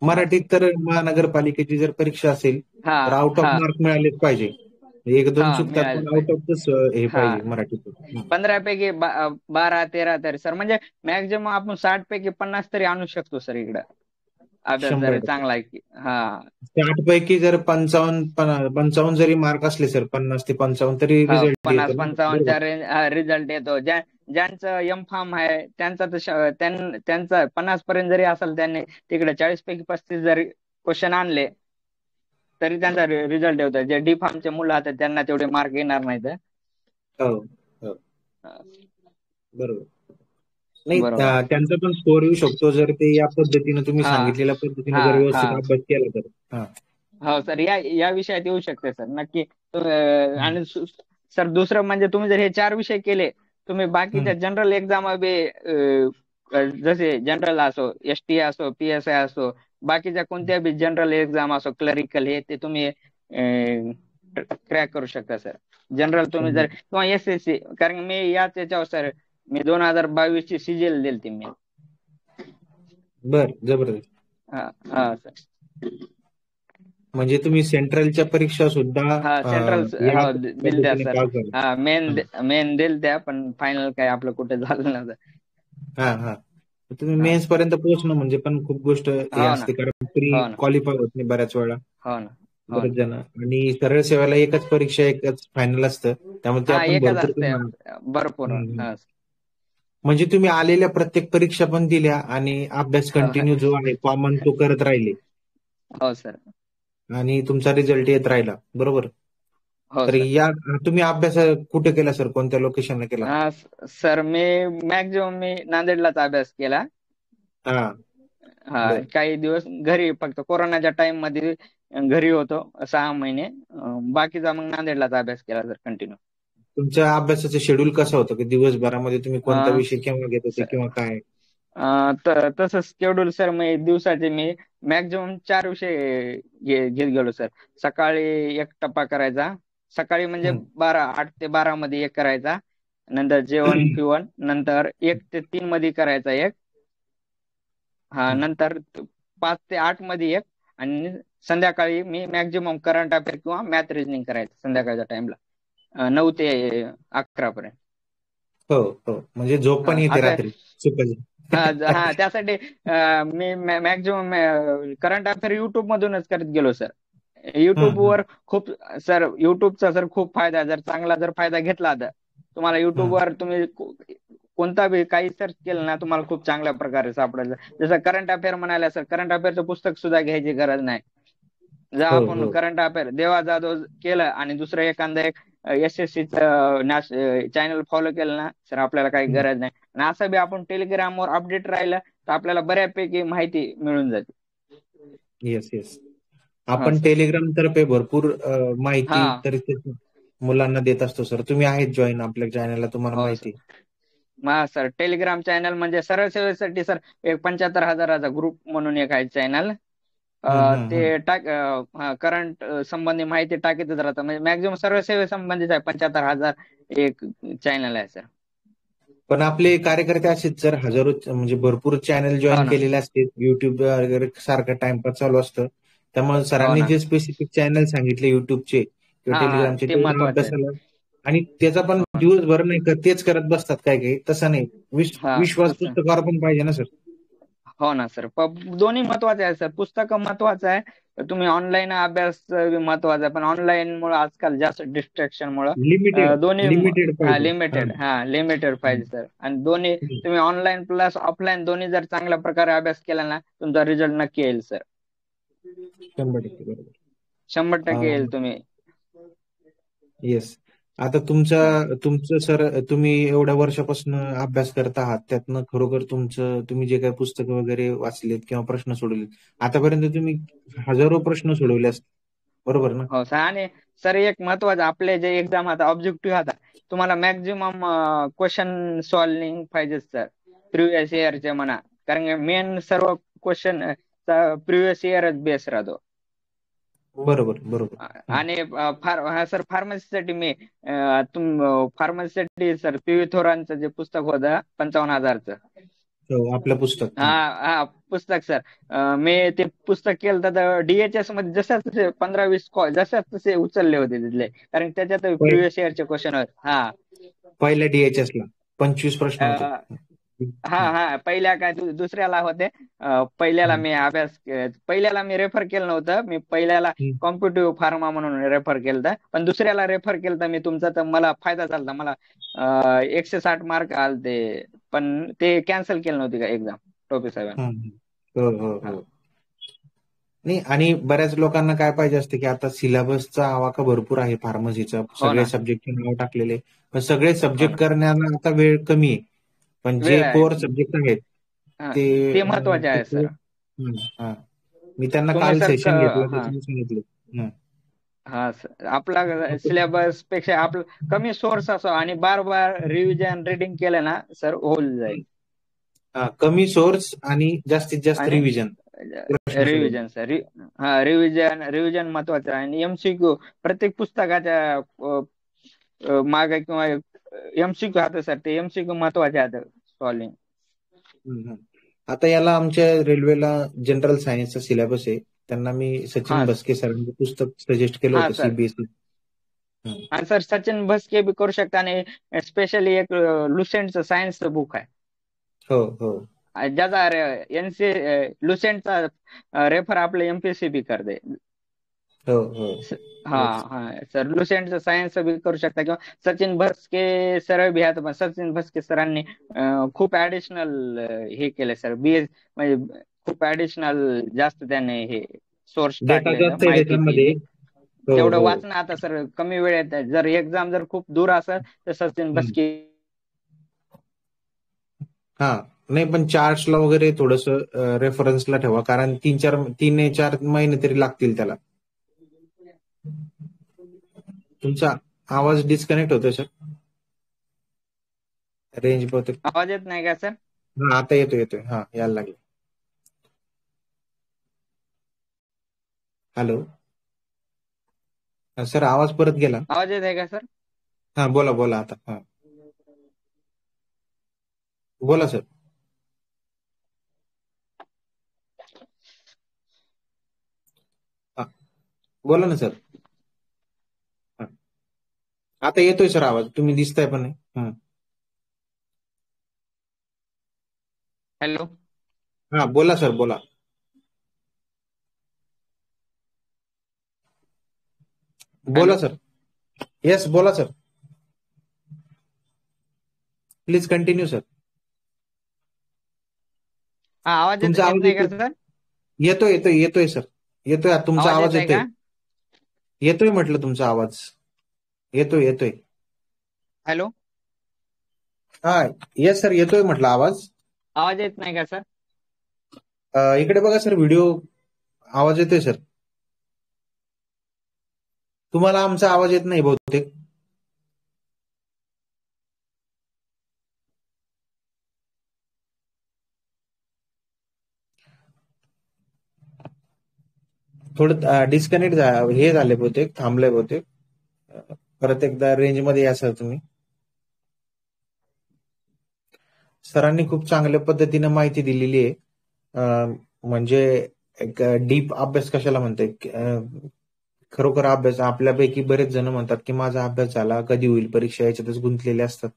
मराठीत तर महानगरपालिकेची जर परीक्षा असेल तर आउट ऑफ मार्क मिळालेच पाहिजे. 1-2 चुकतात पण आउट ऑफच हे पाहिजे मराठीत. 15 पैकी 12-13 तरी सर, म्हणजे मॅक्झिमम आपण 60 पैकी 50 तरी आणू शकतो सर इकडं. अभ्यास जर चांगला आहे की 60 पैकी जर 55 जरी मार्क असले सर, 50 ते 55 तरी रिझल्ट 50-55चा रिझल्ट येतो. ज्यांचं M.Pharm आहे त्यांचा 50 पर्यंत जरी असेल, त्यांनी तिकडे 40 पैकी 35 जरी क्वेश्चन आणले तरी त्यांचा रिझल्ट येतो. जे D.Pharmचे मुलं आहेत त्यांना तेवढे मार्क येणार नाहीत. बरोबर. नाही, त्यांचा पण स्कोर येऊ शकतो जर ते या पद्धतीने तुम्ही सांगितलेल्या पद्धतीने जर व्यवस्थित अभ्यास केला तर. हो सर, या विषयात येऊ शकते सर नक्की. आणि सर दुसरं म्हणजे तुम्ही जर हे 4 विषय केले, तुम्ही बाकीच्या जनरल एक्झाम जसे जनरल असो, ST असो, PSI असो, बाकीच्या कोणत्या बी जनरल एक्झाम असो, क्लरिकल हे ते तुम्ही क्रॅक करू शकता सर. जनरल तुम्ही जर किंवा SSC, कारण मी याच्यावर सर मी 2022 ची CGL दिलती मी. बर, जबरदस्त. हा सर. म्हणजे तुम्ही सेंट्रलच्या परीक्षा सुद्धा सेंट्रल दिलत्या सर. मेन दिलत्या पण फायनल काय आपलं कुठे झालं नव्हतं. तुम्ही मेन्स पर्यंत पोहोचणं म्हणजे पण खूप गोष्ट असते, कारण प्री क्वालिफाय होत नाही बऱ्याच वेळा. हो ना. बरेच जण. आणि सरळ सेवेला एकच परीक्षा, एकच फायनल असतं, त्यामुळे आपण भरपूर. म्हणजे तुम्ही आलेल्या प्रत्येक परीक्षा पण दिल्या आणि अभ्यास कंटिन्यू जो आहे कॉमन तो करत राहिले. हो सर. आणि तुमचा रिझल्ट येत राहिला. बरोबर. तर या तुम्ही अभ्यास कुठे केला सर, कोणत्या लोकेशनला केला? सर मॅक्झिमम मी नांदेडलाच अभ्यास केला. काही दिवस घरी, फक्त कोरोनाच्या टाइम मध्ये घरी होतो 6 महिने. बाकीचा मग नांदेडलाच अभ्यास केला सर कंटिन्यू. तुमच्या अभ्यासाचं शेड्यूल कसं होतं की दिवसभरामध्ये तुम्ही कोणता विषय केव्हा घेत होते किंवा काय? तसं शेड्यूल सर दिवसाचे मी मॅक्झिमम 4 विषय घेत गेलो सर. सकाळी 1 टप्पा करायचा, सकाळी म्हणजे 8 ते 12 मध्ये 1 करायचा, नंतर जेवण पिवण, नंतर 1 ते 3 मध्ये करायचा 1, नंतर 5 ते 8 मध्ये 1, आणि संध्याकाळी मी मॅक्झिमम करंट अफेअर किंवा मॅथ रिजनिंग करायचं संध्याकाळच्या टाइमला 9 ते 11 पर्यंत. हो हो, म्हणजे झोप पण येते रात्री. त्यासाठी मी मॅक्झिमम करंट अफेअर युट्यूब मधूनच करत गेलो सर. युट्यूबवर खूप सर, युट्यूबचा सर खूप फायदा आहे. जर चांगला फायदा घेतला तर तुम्हाला युट्यूबवर तुम्ही कोणता बी काही सर्च केलं ना, तुम्हाला खूप चांगल्या प्रकारे सापडेल. जसं करंट अफेअर म्हणायला सर, करंट अफेअरचं पुस्तक सुद्धा घ्यायची गरज नाही. जर आपण करंट अफेअर देवा जाधव केलं आणि दुसरं एखादं SSC चॅनल फॉलो केलं ना सर, आपल्याला काही गरज नाही. आणि असं बी आपण टेलिग्रामवर अपडेट राहिलं तर आपल्याला बऱ्यापैकी माहिती मिळून जाते. येस. आपण टेलिग्राम तर्फे भरपूर माहिती तर मुलांना देत असतो सर. तुम्ही आहेत जॉईन आपल्या चॅनलला, तुम्हाला माहिती? सर टेलिग्राम चॅनल म्हणजे सरळ सेवेसाठी सर एक 75,000चा ग्रुप म्हणून एक आहे चॅनल. ते करंट संबंधी माहिती टाकीतच राहतं. म्हणजे मॅक्झिमम सर्व सेवे संबंधित आहे. 75,000 एक चॅनल आहे सर. पण आपले कार्यकर्ते असेच सर, हजारो, म्हणजे भरपूर चॅनल जॉईन केलेले असते. युट्यूब वगैरे सारखं टाइमपास चालू असतं, त्यामुळे सरांनी जे स्पेसिफिक चॅनल सांगितले युट्यूबचे किंवा टेलिग्रामचे, ते अभ्यासाला, आणि त्याचा पण दिवसभर नाही तेच करत बसतात काही. तसं नाही, विश्वास पुस्तकावर पण पाहिजे ना सर. हो ना सर, दोन्ही महत्वाचे आहे सर. पुस्तकं महत्वाचं आहे, तुम्ही ऑनलाईन अभ्यास महत्वाचा आहे, पण ऑनलाईन मुळे आजकाल जास्त डिस्ट्रॅक्शन मुळे दोन्ही लिमिटेड पाहिजे सर. आणि दोन्ही तुम्ही ऑनलाईन प्लस ऑफलाईन दोन्ही जर चांगल्या प्रकारे अभ्यास केला ना, तुमचा रिझल्ट नक्की येईल सर. 100% येईल तुम्ही. येस. आता तुमचं सर, तुम्ही एवढ्या वर्षापासून अभ्यास करत आहात, त्यातनं खरोखर तुम्ही जे काही पुस्तकं वगैरे वाचलेत किंवा प्रश्न सोडवलेत, आतापर्यंत तुम्ही हजारो प्रश्न सोडवले असतात, बरोबर ना? हो सर. आणि सर एक महत्वाचं, आपले जे एक्झाम आता ऑब्जेक्टिव्ह आता तुम्हाला मॅक्झिमम क्वेश्चन सॉल्विंग पाहिजे सर, प्रिव्हियस इयरचे म्हणा कारण मेन सर्व क्वेश्चन प्रिव्हियस इयरच बेस राहतो. बरोबर बरोबर. आणि सर फार्मसीसाठी मी फार्मसीसाठी सर पी.व्ही. थोरांचं जे पुस्तक होतं 55,000चं, हो, आपलं पुस्तक. हा हा पुस्तक सर, मी ते पुस्तक केलं तर DHS मध्ये जशाच तसे 15-20 कॉल जशाच तसे उचलले होते तिथले, कारण त्याच्यात प्रिव्हियस इयरचे क्वेश्चन होते. हा पहिल्या DHS ला 25 प्रश्न होते. हा हा पहिल्या काय दुसऱ्याला होते. पहिल्याला मी रेफर केलं नव्हतं. मी पहिल्याला कॉम्पिटिटिव्ह फार्मा म्हणून रेफर केलं, पण दुसऱ्याला रेफर केलं मी तुमचा, तर मला फायदा झाला. मला 160 मार्क आलते, पण ते कॅन्सल केलं नव्हती का एक्झाम टोपे साहेबांनी. हो हो हो. नाही, आणि बऱ्याच लोकांना काय पाहिजे असते की आता सिलेबसचा आवाका भरपूर आहे फार्मसीचा, सगळे सब्जेक्टचे नाव टाकलेले, पण सगळे सब्जेक्ट करण्याला आता वेळ कमी आहे. पण जे कोर सब्जेक्ट आहेत ते महत्वाचे आहे सर. मी त्यांना काल सेशन घेतलं, त्याच्याने सांगितलं. हा सर, आपला सिलेबस पेक्षा आपलं कमी सोर्स असो आणि बार बार रिव्हिजन रिडिंग केलं ना सर, होऊन जाईल. कमी सोर्स आणि जास्तीत जास्त रिव्हिजन सर. रिव्हिजन महत्वाचं आहे. आणि MCQ प्रत्येक पुस्तकाच्या मागे किंवा MCQ आहे सर, ते MCQ महत्वाचे आहेत सॉल्विंग. आता याला आमच्या रेल्वेला जनरल सायन्सचा सिलेबस आहे. त्यांना मी सचिन भस्के सरांचं पुस्तक सजेस्ट केलं होतं, CBSE. हा सर, सचिन भस्के बी करू शकता. आणि स्पेशली एक लुसेंटचं सायन्सचं बुक आहे. हो हो. ज्याचा लुसेंटचा रेफर आपले MPSC बी करते. हो हो. हा सर, लुसेंटचं सायन्स बी करू शकता, किंवा सचिन भस्के सर बी आहेत. पण सचिन भस्के सरांनी खूप ऍडिशनल हे केले सर, म्हणजे खूप ऍडिशनल जास्त त्यांनी हे सोर्स टाकले, माहिती केली. तेवढं वाचणं आता सर कमी वेळेत, जर एक्झाम जर खूप दूर असेल तर सचिन भस्के. नाही, पण चार्ट्सला वगैरे थोडस रेफरन्सला ठेवा, कारण 3-4 महिने तरी लागतील त्याला. तुमचा आवाज डिस्कनेक्ट होतोय सर, रेंज बहुतेक. आवाज येत नाही का सर? आता येतोय. हा, यायला लागले. हॅलो सर, आवाज परत गेला. आवाज येत आहे का सर? हा, बोला आता. हा, बोला सर. बोला ना सर. आता येतोय सर आवाज, तुम्ही दिसताय पण नाही. हॅलो. हा, बोला सर, बोला. बोला सर. येस, बोला सर. Please continue sir. आवाज येत नाही का सर? येतोय सर. येतोय तुमचा आवाज. येतोय म्हटलं तुमचा आवाज. येतोय. हॅलो. हा, येस सर, येतोय म्हटलं आवाज. आवाज येत नाही का सर? इकडे बघा सर, व्हिडिओ आवाज येतोय सर. तुम्हाला आमचा आवाज येत नाही बहुतेक. थोडं डिस्कनेक्ट हे झाले बहुतेक, थांबलंय बहुतेक. परत एकदा रेंज मध्ये या सर तुम्ही. सरांनी खूप चांगल्या पद्धतीने माहिती दिलेली आहे. म्हणजे एक डीप अभ्यास कशाला म्हणते, खरोखर अभ्यास. आपल्यापैकी बरेच जण म्हणतात की माझा अभ्यास झाला, कधी होईल परीक्षा, याच्यातच गुंतलेले असतात.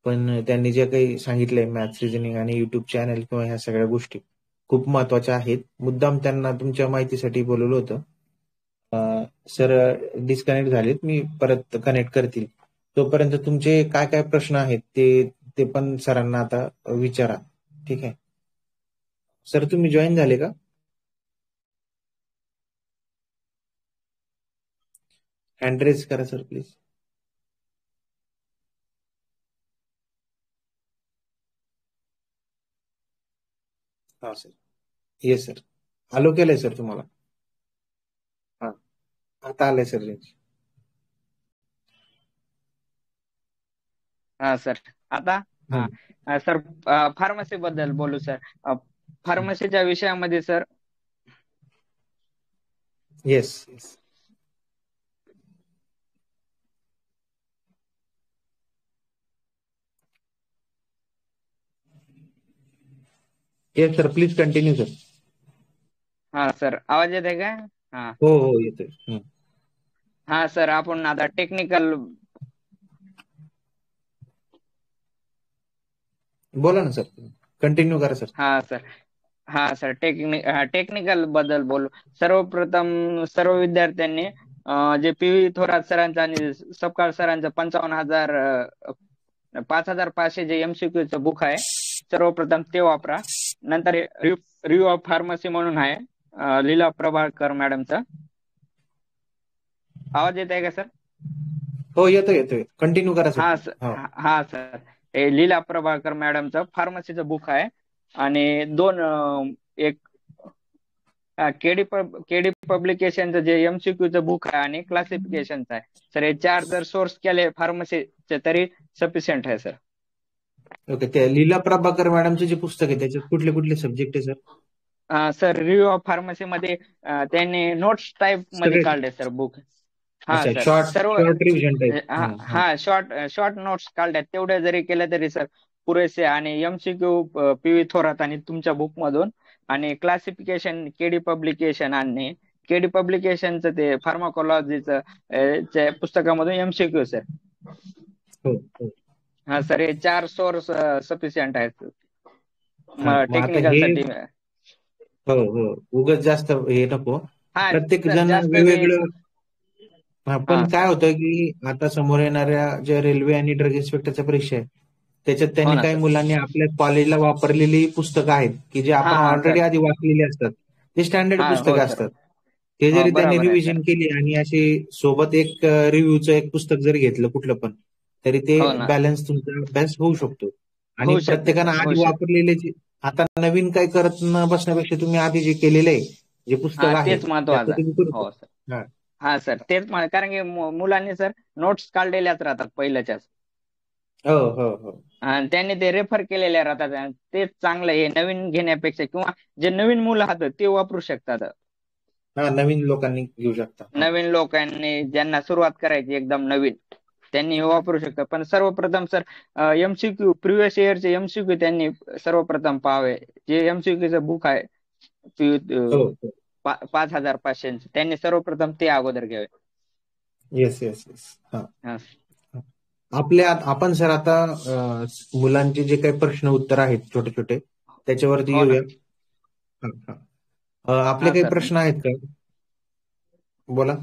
पण त्यांनी जे काही सांगितलंय, मॅथ्स, रिजनिंग आणि युट्यूब चॅनल किंवा ह्या सगळ्या गोष्टी खूप महत्वाच्या आहेत. मुद्दाम त्यांना तुमच्या माहितीसाठी बोलवलं होतं. सर डिस्कनेक्ट झालेत, मी परत कनेक्ट करतील. तोपर्यंत तुमचे काय काय प्रश्न आहेत ते पण सरांना आता विचारा. ठीक आहे सर, तुम्ही जॉईन झाले का? हँड रेज करा सर प्लीज. हा सर. येस सर, आलो केलंय सर तुम्हाला. हा, आता आलंय सर रेंज. हा सर, आता हा सर, फार्मसी बद्दल बोलू सर. फार्मसीच्या विषयामध्ये sir. Yes. Yes sir, please continue sir. हा सर, आवाज येत आहे का? हा हो येतोय. हा सर, आपण आता टेक्निकल. बोला ना सर, कंटिन्यू करा सर. हा सर, टेक्निकल बद्दल बोलू. सर्वप्रथम सर्व विद्यार्थ्यांनी जे पी थोरात सरांचं आणि सपकाळ सरांचं 5500 जे MCQ चं बुक आहे, सर्वप्रथम ते वापरा. नंतर रिव्ह्यू ऑफ फार्मसी म्हणून आहे, लीला प्रभाकर मॅडमचा. आवाज येत आहे का सर? हो येतोय, कंटिन्यू करा सर. हा सर, हे लीला प्रभाकर मॅडमचं फार्मसीचं बुक आहे. आणि एक केडी पब्लिकेशनचं जे MCQ चं बुक आहे आणि क्लासिफिकेशनचं आहे सर. हे 4 जर सोर्स केले फार्मसीचे तरी सफिशियंट आहे सर. ओके, त्या लीला प्रभाकर मॅडमचे जे पुस्तक आहे त्याच्यात कुठले कुठले सब्जेक्ट आहे sir? Sir, review of pharmacy मध्ये त्यांनी नोट्स टाईप मध्ये काढले सर बुक. हा sir, short revision type. Short notes काढल्यात, तेवढे जरी केले तरी सर पुरेसे. आणि MCQ PV थोरात आणि तुमच्या बुक मधून, आणि क्लासिफिकेशन केडी पब्लिकेशन आणि केडी पब्लिकेशनचं ते फार्माकोलॉजीचं पुस्तकामधून MCQ सर. हा सर, हे 4 सोर्स सफिशियंट आहेत टेक्निकल साठी. हो, उगाच जास्त हे नको, प्रत्येक जण वेगवेगळं. पण काय होतं की आता समोर येणाऱ्या ज्या रेल्वे आणि ड्रग इन्स्पेक्टरच्या परीक्षा आहे, त्याच्यात त्यांनी काही मुलांनी आपल्या कॉलेजला वापरलेली पुस्तकं आहेत की जे आपण ऑलरेडी आधी वाचलेली असतात, ते स्टँडर्ड पुस्तकं असतात. ते जरी त्यांनी रिव्हिजन केली आणि अशी सोबत एक रिव्ह्यूचं एक पुस्तक जरी घेतलं कुठलं पण, तरी ते बॅलन्स तुमचा अभ्यास होऊ शकतो. आणि प्रत्येकानं आधी वापरलेले, आता नवीन काही करत न बसण्यापेक्षा तुम्ही आधी जे केलेलं आहे, जे पुस्तक आहे तेच महत्वाचं. हा सर, तेच कारण की मुलांनी सर नोट्स काढलेल्याच राहतात पहिल्याच्याच. हो. आणि त्यांनी ते रेफर केलेल्या राहतात, तेच चांगलं आहे नवीन घेण्यापेक्षा. किंवा जे नवीन मुलं आहेत ते वापरू शकतात. नवीन लोकांनी घेऊ शकतात. नवीन लोकांनी ज्यांना सुरुवात करायची एकदम नवीन, त्यांनी हे वापरू शकतात. पण सर्वप्रथम सर MCQ प्रिव्हियस इयरचे MCQ त्यांनी सर्वप्रथम पाहावे. जे MCQचं बुक आहे 5500, त्यांनी सर्वप्रथम ते अगोदर घ्यावे. येस. आपण सर आता मुलांचे जे काही प्रश्न उत्तर आहेत छोटे छोटे, त्याच्यावरती येऊया. आपले काही प्रश्न आहेत का? बोला.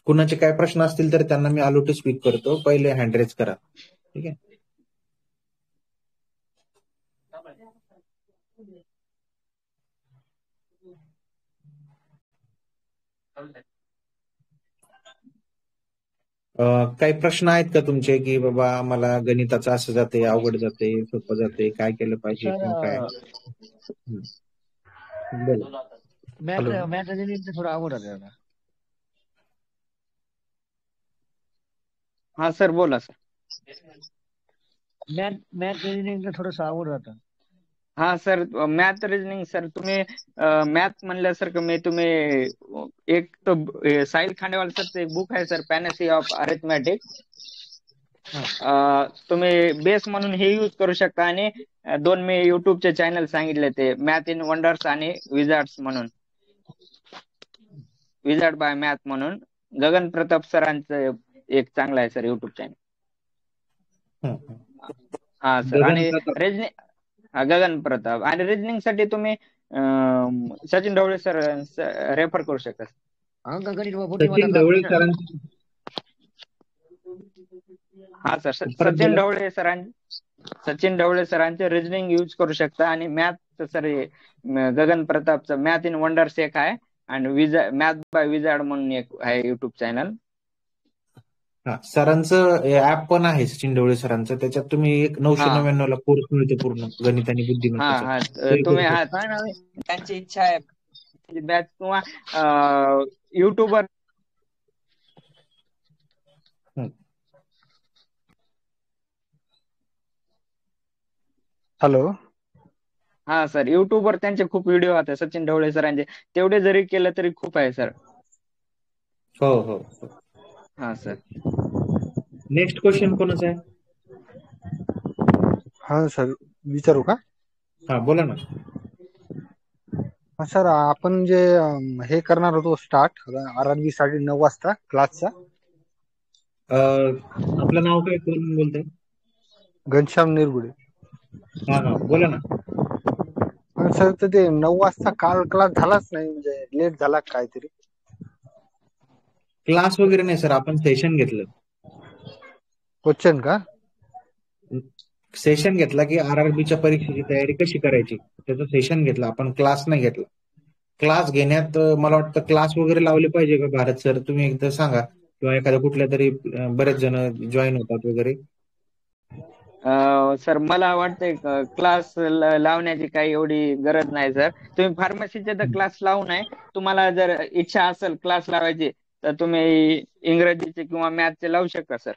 कुणाचे काय प्रश्न असतील तर त्यांना मी आलो टू स्पीक करतो. पहिले हँड रेज करा, ठीक आहे? काही प्रश्न आहेत का तुमचे की बाबा मला गणिताचं असं जाते, अवघड जाते, सोपं जाते, काय केलं पाहिजे किंवा काय? थोडं अवघड आहे. हा सर, बोला सर. मॅथ रिजनिंग थोडंसं अवघड राहतं. हा सर, मॅथ रिजनिंग सर, तुम्ही मॅथ म्हणल्यासारखं तुम्ही एक तर साहिल खांडेवाल सरचं एक बुक आहे सर, पॅनसी ऑफ अरिथमॅटिक. तुम्ही बेस म्हणून हे यूज करू शकता. आणि 2 मी युट्यूबचे चॅनल सांगितले, ते मॅथ इन वंडर्स आणि विजार्ड्स म्हणून, विजार्ड बाय मॅथ म्हणून गगन प्रताप सरांचं एक चांगला आहे सर युट्यूब चॅनल. हा सर, आणि गगन प्रताप. आणि रिजनिंग साठी तुम्ही सचिन ढवळे सर रेफर करू शकता. हा सर, सचिन ढवळे सरांचे रिजनिंग यूज करू शकता. आणि मॅथ सर गगन प्रतापचं मॅथ इन वंडर्स एक आहे, आणि मॅथ बाय विजार्ड म्हणून एक आहे युट्यूब चॅनल. सरांचं ऍप पण आहे, सचिन ढवळे सरांचं. त्याच्यात तुम्ही 999 ला कोर्स मिळतो पूर्ण गणित आणि बुद्धिमत्ता. तुम्ही त्यांची इच्छा आहे बॅच किंवा युट्यूबर. हॅलो. हा सर, युट्यूबवर त्यांचे खूप व्हिडिओ आहेत सचिन ढवळे सरांचे, तेवढे जरी केलं तरी खूप आहे सर. हो हो हो. हा सर. नेक्स्ट क्वेश्चन कोणाचा आहे? हा सर, विचारू का? हा बोला ना. हा सर, आपण जे हे करणार होतो स्टार्ट RRB साठी 9 वाजता क्लासचा. आपलं नाव काय, कोण बोलतंय? घनश्याम निरगुडे. हा हा बोला ना. सर, तर ते 9 वाजता काल क्लास झालाच नाही, म्हणजे लेट झाला काहीतरी. क्लास वगैरे नाही सर, आपण सेशन घेतलं. क्वेश्चन का? सेशन घेतला की RRBच्या परीक्षेची तयारी कशी करायची त्याचं सेशन घेतलं आपण, क्लास नाही घेतला. क्लास घेण्यात मला वाटतं क्लास वगैरे लावले पाहिजे का भारत सर, तुम्ही एकदा सांगा, किंवा एखाद्या कुठल्या तरी बरेच जण जॉईन होतात वगैरे. सर मला वाटतंय क्लास लावण्याची काही एवढी गरज नाही सर. तुम्ही फार्मसीचे तर क्लास लावू नये. तुम्हाला जर इच्छा असेल क्लास लावायची तर तुम्ही इंग्रजीचे किंवा मॅथचे लावू शकता सर.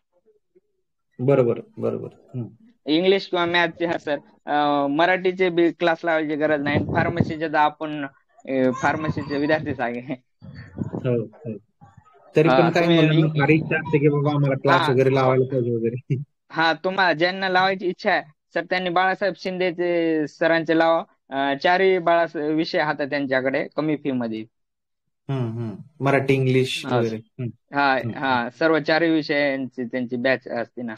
बरोबर बरोबर. इंग्लिश किंवा मॅथचे. हा सर, मराठीचे बी क्लास लावायची गरज नाही. फार्मसीचे तर आपण फार्मसीचे विद्यार्थीच आहे. हो हो. तरी पण काही मुलांना फार इच्छा असते की बाबा आम्हाला क्लास वगैरे लावायला पाहिजे वगैरे. हा, तुम्हाला ज्यांना लावायची इच्छा आहे सर त्यांनी बाळासाहेब शिंदेचे सरांचे लावा. चारही विषय हातात त्यांच्याकडे कमी फी मध्ये. मराठी इंग्लिश वगैरे. हा हा, सर्व चारही विषयांची त्यांची बॅच असते ना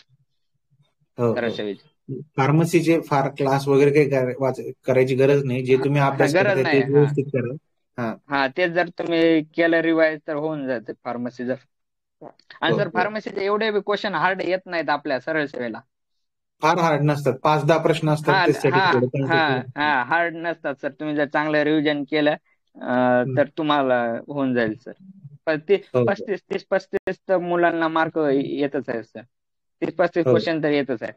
सरासरीची. फार्मसीचे फार क्लास वगैरे काही करायची गरज नाही. जे तुम्ही अभ्यास गरज करताय नाही. ते व्यवस्थित करा. हा, तेच जर तुम्ही केलं रिवाइज तर होऊन जाते फार्मसी जर. आणि सर फार्मसीचे एवढे बी क्वेश्चन हार्ड येत नाहीत आपल्या सरळ सेवेला. फार हार्ड नसतात, 5-10 प्रश्न असतात त्यासाठी. हा हार्ड नसतात सर. तुम्ही जर चांगलं रिव्हिजन केलं तर तुम्हाला होऊन जाईल सर. 30-35 तर मुलांना मार्क येतच आहे सर. 30-35 क्वेश्चन तर येतच आहे.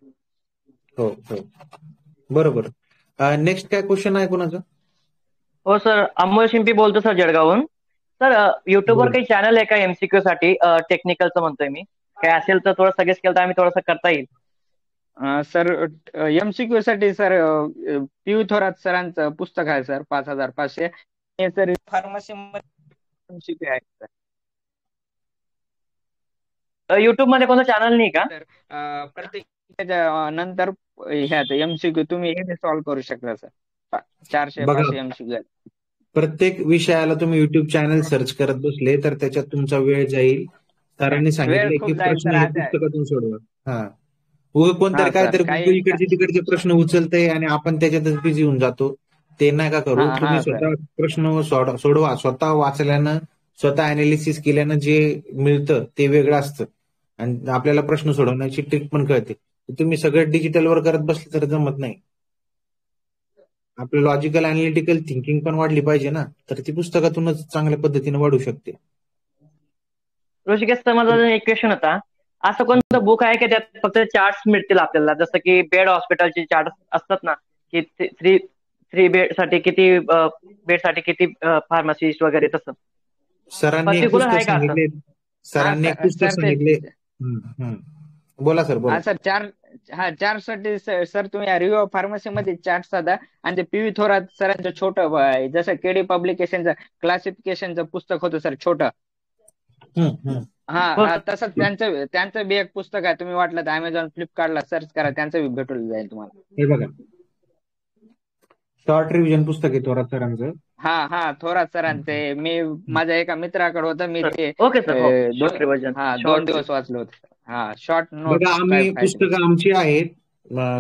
हो हो बरोबर. नेक्स्ट काय क्वेश्चन आहे कोणाचं? हो सर, अमोल शिंपी बोलतो सर, जळगावहून. सर, युट्यूबवर काही चॅनल आहे का MCQ साठी, टेक्निकलचं म्हणतोय मी? काय असेल तर थोडं सजेस्ट केलं तर आम्ही थोडंसं करता येईल. सर MCQ साठी सर PV थोरात सरांचं पुस्तक आहे सर, 5500. हे सर फार्मसी मध्ये MCQ आहे सर. युट्यूब मध्ये कोणतं चॅनल नाही का? प्रत्येक नंतर ह्यात MCQ तुम्ही हे सॉल्व्ह करू शकता सर. 400-500 MCQ. प्रत्येक विषयाला तुम्ही युट्यूब चॅनल सर्च करत बसले तर त्याच्यात तुमचा वेळ जाईल. सरांनी सांगितले की प्रश्न हे पुस्तकातून सोडवा. कोणतरी काहीतरी इकडचे तिकडचे प्रश्न उचलते आणि आपण त्याच्यातच बिझी होऊन जातो. ते नाही का करू. तुम्ही स्वतः प्रश्न सोडवा. स्वतः वाचल्यानं, स्वतः अनालिसिस केल्यानं जे मिळतं ते वेगळं असतं आणि आपल्याला प्रश्न सोडवण्याची ट्रिक पण कळते. तुम्ही सगळं डिजिटलवर करत बसले तर जमत नाही. आपलं लॉजिकल अनालिटिकल थिंकिंग पण वाढली पाहिजे ना, तर ती पुस्तकातूनच चांगल्या पद्धतीने वाढू शकते. ऋषिकेश सर, माझा एक क्वेश्चन होता. असं कोणतं बुक आहे की त्यात फक्त चार्ट्स मिळतील आपल्याला, जसं की बेड हॉस्पिटलचे चार्ट असतात ना, की 3 बेड साठी किती फार्मासिस्ट वगैरे, तसं सरांनी एक पुस्तक सांगितले. सरांनी एक पुस्तक सांगितले. बोला सर, बोला सर. चार्ट साठी सर तुम्ही रिव्ह्यू ऑफ फार्मसी मध्ये चार्ट साधा आणि ते PV थोरात सरांचं छोटं, जसं KD पब्लिकेशनचं क्लासिफिकेशनचं पुस्तक होतं सर छोटं. तसंच त्यांचं बी एक पुस्तक आहे. तुम्ही वाटलं तर Amazon, फ्लिपकार्टला सर्च करा, त्यांचं बी भेटून जाईल तुम्हाला. हे बघा, शॉर्ट रिव्हिजन पुस्तक आहे थोरात सरांचं. हा थोरात सरांचे. मी माझ्या एका मित्राकडे होतं, मी ते 2 दिवस वाचलं होतं. Short note. बघा, आम्ही पुस्तकं आमची आहेत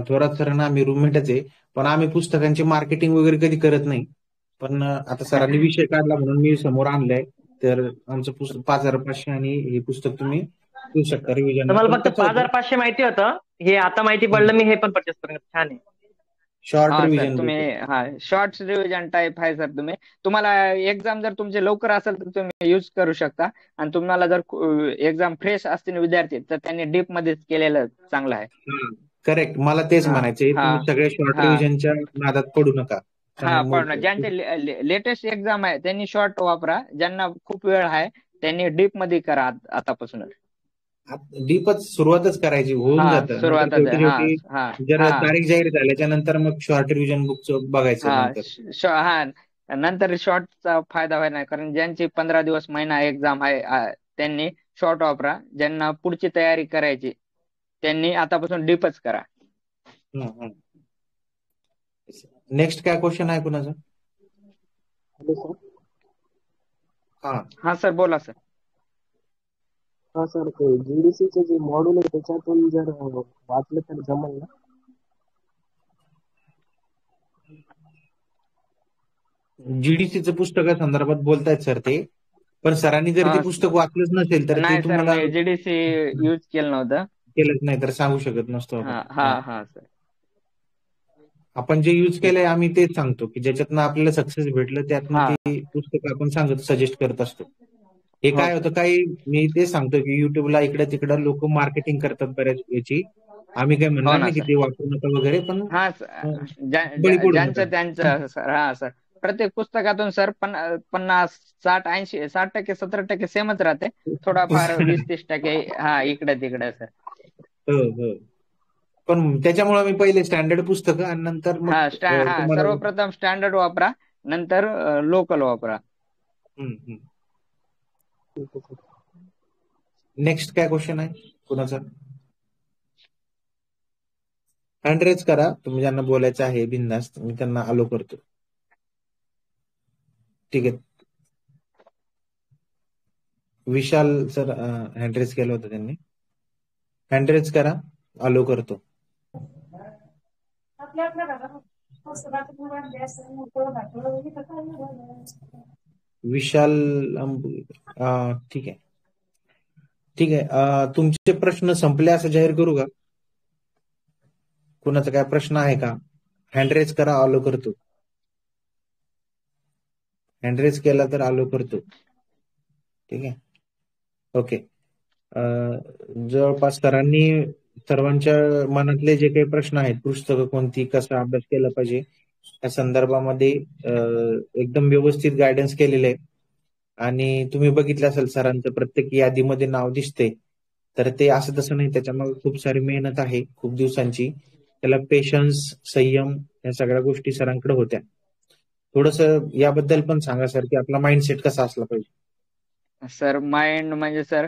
थोरात सरांना, आम्ही रूममेटच आहे, पण आम्ही पुस्तकांची मार्केटिंग वगैरे कधी करत नाही. पण आता सरांनी विषय काढला म्हणून मी समोर आणलाय. तर आमचं पुस्तक 5500 आणि हे पुस्तक तुम्ही घेऊ शकता रिव्हिजन. मला फक्त 5500 माहिती होतं, हे आता माहिती पडलं. मी हे पण परचेस करेन. छान आहे. शॉर्ट रिव्हिजन तुम्ही शॉर्ट रिव्हिजन टाईप आहे सर. तुम्हाला एक्झाम जर तुमचे लवकर असेल तर तुम्ही युज करू शकता. आणि तुम्हाला जर एक्झाम फ्रेश असतील विद्यार्थी तर त्यांनी डीप मध्येच केलेलं चांगलं आहे. करेक्ट, मला तेच म्हणायचंय. तुम्ही सगळे शॉर्ट रिव्हिजनच्या नादात पडू नका. ज्यांचे लेटेस्ट एक्झाम आहे त्यांनी शॉर्ट वापरा. ज्यांना खूप वेळ आहे त्यांनी डीप मध्ये करा आतापासूनच. डीपच सुरुवातच करायची, होऊन हा जातं. नंतर सुरुवातच आहे. छोटी हा छोटी हा जर हा तारीख जाहीर झाल्याच्या नंतर मग शॉर्ट रिव्हिजन बुकचं बघायचं हा नंतर. हा नंतर शॉर्टचा फायदा व्हायला नाही, कारण ज्यांची 15 दिवस महिना एक्झाम आहे त्यांनी शॉर्ट वापरा. ज्यांना पुढची तयारी करायची त्यांनी आतापासून डीपच करा. नेक्स्ट काय क्वेश्चन आहे कुणाचा? Hello sir. हा हा सर बोला सर. हा सर, ते जीडीसीचे जे मॉड्यूल आहे त्याच्यातून जर वाचलं तर जमेल ना? जीडीसीचं पुस्तका संदर्भात बोलतायत सर ते, पण सरांनी जर ते पुस्तक वाचलंच नसेल तर ते नाही सर, तुम्हाला मी जीडीसी यूज केलं नव्हतं. केलंच नाही तर सांगू शकत नसतो हा आपण. हा हा सर. आपण जे यूज केलंय आम्ही तेच सांगतो की ज्याच्यातनं आपल्याला सक्सेस भेटलं त्यातनं हा ती पुस्तकं आपण सांगत सजेस्ट करत असतो. हे हो काय सर. होतं, काही मी तेच सांगतो की युट्यूबला इकडे तिकडे लोक मार्केटिंग करतात बऱ्याच याची. आम्ही काही हो म्हणणार ना नाही की सर. ते वापरू नका वगैरे, पण हा बळी पडू नका. ज्यांचं त्यांचं सर. हा सर, प्रत्येक पुस्तकातून सर 50, 60, 80, 60%, 70% सेमच राहते. थोडाफार 20-30% हा इकडे तिकडे सर. हो हो, पण त्याच्यामुळे मी पहिले स्टँडर्ड पुस्तकं आणि नंतर मग हा तुम्हाला सर्वप्रथम स्टँडर्ड वापरा, नंतर लोकल वापरा. नेक्स्ट काय क्वेश्चन आहे कुणाचा? हँड रेज करा तुम्ही ज्यांना बोलायचं आहे बिनधास्त, मी त्यांना अलो करतो. ठीक आहे, विशाल सर हँड रेज केलं होतं त्यांनी. हँड रेज करा, अलो करतो. विशाल ठीक आहे ठीक आहे. तुमचे प्रश्न संपले असं जाहीर करू का? कुणाचा काय प्रश्न आहे का? हँड रेज करा, अलो करतो. हँड रेज केला तर अलो करतो. ठीक आहे, ओके. जवळपास सरांनी सर्वांच्या मनातले जे काही प्रश्न आहेत, पुस्तकं कोणती, कसा अभ्यास केला पाहिजे या संदर्भामध्ये एकदम व्यवस्थित गायडन्स केलेले आहे. आणि तुम्ही बघितलं असेल सरांचं प्रत्येक यादीमध्ये नाव दिसते, तर ते असं तसं नाही, त्याच्यामागे खूप सारी मेहनत आहे, खूप दिवसांची. त्याला पेशन्स, संयम या सगळ्या गोष्टी सरांकडे होत्या. थोडस याबद्दल पण सांगा सर, की आपला माइंडसेट कसा असला पाहिजे. सर माइंड म्हणजे सर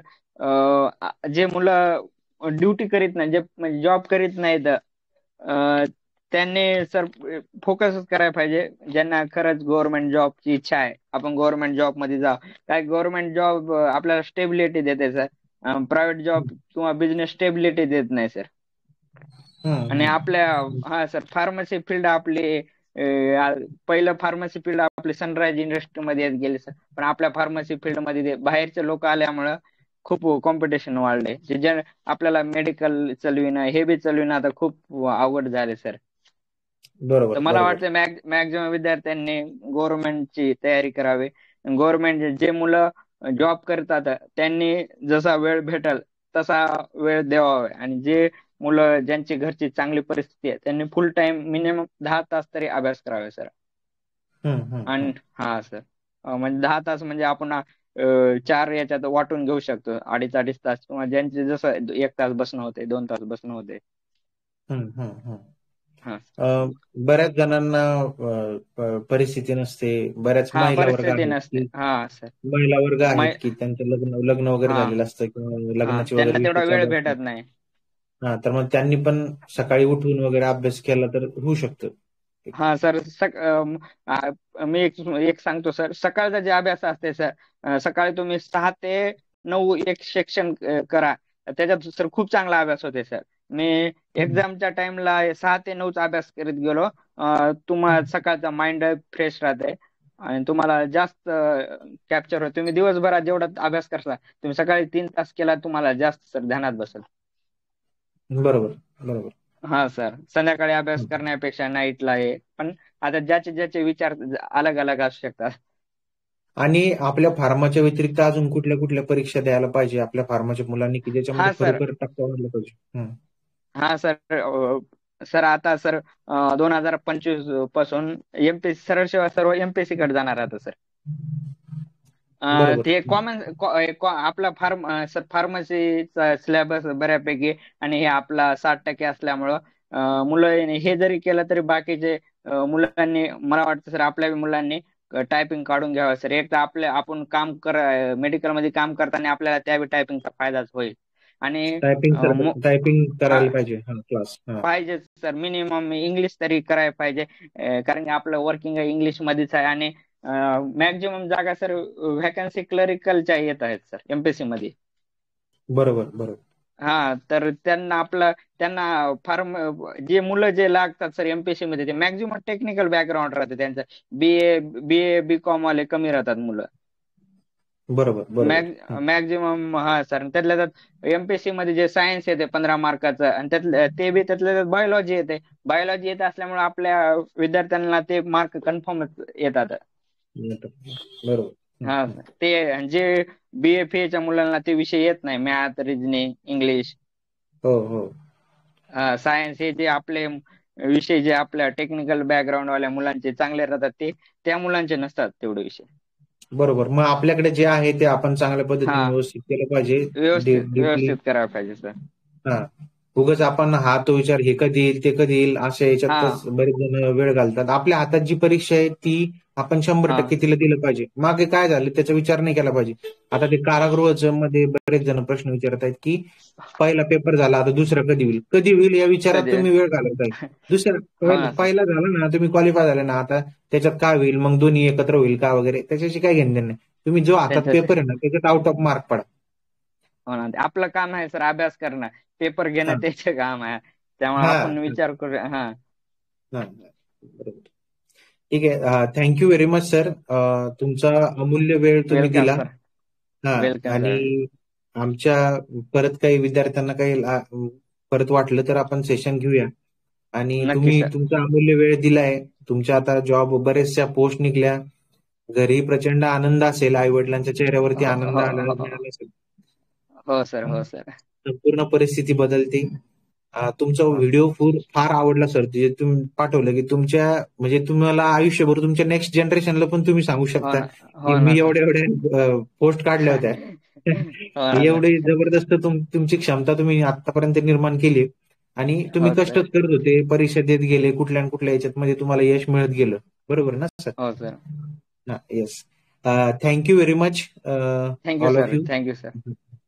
जे मुलं ड्युटी करीत नाही, जे म्हणजे जॉब करीत नाहीत, त्यांनी सर फोकसच करायला पाहिजे. ज्यांना खरंच गव्हर्नमेंट जॉबची इच्छा आहे, आपण गव्हर्नमेंट जॉब मध्ये जा. काय गव्हर्नमेंट जॉब आपल्याला स्टेबिलिटी देते सर, प्रायव्हेट जॉब किंवा बिझनेस स्टेबिलिटी देत नाही सर. आणि आपल्या सर फार्मसी फील्ड आपली पहिलं फार्मसी फील्ड आपली सनराइज इंडस्ट्रीमध्ये येत गेले सर, पण आपल्या फार्मसी फील्ड मध्ये बाहेरचे लोक आल्यामुळं खूप कॉम्पिटिशन वाढले. जे आपल्याला मेडिकल चालविणं, हे बी चालविणं आता खूप अवघड झाले सर. बरोबर. तर मला वाटतं मॅक्झिमम विद्यार्थ्यांनी गव्हर्नमेंटची तयारी करावी. गव्हर्नमेंट जे मुलं जॉब करतात त्यांनी जसा वेळ भेटल तसा वेळ द्यावा, आणि जे मुलं ज्यांची घरची चांगली परिस्थिती आहे त्यांनी फुल टाइम मिनिमम 10 तास तरी अभ्यास करावे सर. आणि सर म्हणजे 10 तास म्हणजे आपण 4 याच्यात वाटून घेऊ शकतो, 2.5 तास, किंवा ज्यांचे जसं 1 तास बसणं होते, 2 तास बसणं होते. बऱ्याच जणांना परिस्थिती नसते, बऱ्याच महिला वर्ग आहेत की त्यांचं लग्न वगैरे झालेलं असतं किंवा लग्नाची त्यांना वगैरे तेवढा वेळ भेटत नाही. तर मग त्यांनी पण सकाळी उठून वगैरे अभ्यास केला तर होऊ शकतं. सर मी एक सांगतो सर, सकाळचा जे अभ्यास असते सर, सकाळी तुम्ही 6 ते 9 एक सेक्शन करा, त्याच्यात सर खूप चांगला अभ्यास होते सर. मी एक्झामच्या टाइमला 6 ते 9 अभ्यास करीत गेलो. तुम्हाला सकाळचा माइंड फ्रेश राहते आणि तुम्हाला जास्त कॅप्चर होते. तुम्ही दिवसभरात जेवढा अभ्यास करता तुम्ही सकाळी 3 तास केला, तुम्हाला जास्त सर ध्यानात बसेल. बरोबर. सर संध्याकाळी अभ्यास करण्यापेक्षा नाईटला आहे, पण आता ज्याचे विचार अलग अलग असू शकतात. आणि आपल्या फार्माच्या व्यतिरिक्त अजून कुठल्या कुठल्या परीक्षा द्यायला पाहिजे आपल्या फार्माच्या मुलांनी, की ज्याच्यामध्ये खरोखर टक्का वाढला पाहिजे? सर आता सर 2025 पासून एमपीएससी सर्व एमपीएससी कडे जाणार आता सर. बरोबर. ते कॉमन आपला फार्मसीचा सिलेबस बऱ्यापैकी आणि हे आपला 60% असल्यामुळं मुलं हे जरी केलं तरी बाकीचे मुलांनी मला वाटतं सर आपल्या मुलांनी टायपिंग काढून घ्यावं सर. एक तर आपण मेडिकल मध्ये काम करताना आपल्याला त्या टायपिंगचा फायदाच होईल. आणि टायपिंग करायला पाहिजे क्लास. पाहिजेच सर. मिनिमम इंग्लिश तरी करायला पाहिजे, कारण की आपलं वर्किंग इंग्लिश मध्येच आहे. आणि मॅक्झिमम जागा सर व्हॅकन्सी क्लरिकलच्या येत आहेत सर एमपीएससी मध्ये. बरोबर. तर त्यांना फार्म जे मुलं जे लागतात सर एमपीएससी मध्ये ते मॅक्झिमम टेक्निकल बॅकग्राऊंड राहते त्यांचं. बीए बीकॉम वाले कमी राहतात मुलं. बरोबर. Maximum sir. त्यातल्या त्यात एमपीएससी मध्ये जे सायन्स येते 15 मार्काचं आणि त्यातल्या त्यात बायोलॉजी येते. बायोलॉजी येत असल्यामुळे आपल्या विद्यार्थ्यांना ते मार्क कन्फर्म येतात. बरोबर. ते जे बीएफएच्या मुलांना ते विषय येत नाही, मॅथ, रिजनिंग, इंग्लिश, हो. सायन्स हे जे आपले विषय जे आपल्या टेक्निकल बॅकग्राऊंड वाल्या मुलांचे चांगले राहतात ते त्या मुलांचे नसतात तेवढे विषय. बरोबर. मग आपल्याकडे जे आहे ते आपण चांगल्या पद्धतीने व्यवस्थित केलं पाहिजे. व्यवस्थित करायला पाहिजे सर. उगाच आपण तो विचार हे कधी येईल ते कधी येईल अशा याच्यातच बरेच जण वेळ घालतात. आपल्या हातात जी परीक्षा आहे ती आपण 100% तिला दिलं पाहिजे. मागे काय झालं त्याचा विचार नाही केला पाहिजे. आता ते कारागृह मध्ये बरेच जण प्रश्न विचारत आहेत की पहिला पेपर झाला, आता दुसरा कधी होईल या विचारात तुम्ही वेळ घालवताय. दुसरा पहिला झाला ना, तुम्ही क्वालिफाय झाले ना, आता त्याच्यात काय होईल, मग दोन्ही एकत्र होईल का वगैरे त्याच्याशी काय घेणं नाही. तुम्ही जो हातात पेपर आहे ना त्याच्यात आउट ऑफ मार्क पडा. आपलं काम आहे सर अभ्यास करणं, पेपर घेणं त्याचे काम आहे. त्यामुळे आपण विचार करूया. बरोबर. ठीक आहे. Thank you very much sir. तुमचा अमूल्य वेळ तुम्ही दिला. आणि आमच्या परत काही विद्यार्थ्यांना काही परत वाटलं तर आपण सेशन घेऊया. आणि तुम्ही तुमचा अमूल्य वेळ दिलाय. तुमच्या आता जॉब बरेचशा पोस्ट निघल्या, घरी प्रचंड आनंद असेल, आई वडिलांच्या चेहऱ्यावरती आनंद आला असेल. हो सर. संपूर्ण परिस्थिती बदलते. तुमचा व्हिडिओ फार आवडला सर. जे तुम्ही पाठवलं की म्हणजे तुम्हाला आयुष्यभर तुमच्या नेक्स्ट जनरेशनला पण तुम्ही सांगू शकता की मी एवढ्या पोस्ट काढल्या होत्या. एवढी जबरदस्त तुमची क्षमता तुम्ही आतापर्यंत निर्माण केली. आणि तुम्ही कष्टच करत होते, परीक्षा देत गेले, कुठल्या याच्यात मध्ये तुम्हाला यश मिळत गेलं. बरोबर ना सर? हो sir. Yes. Thank you very much all of you. Thank you sir.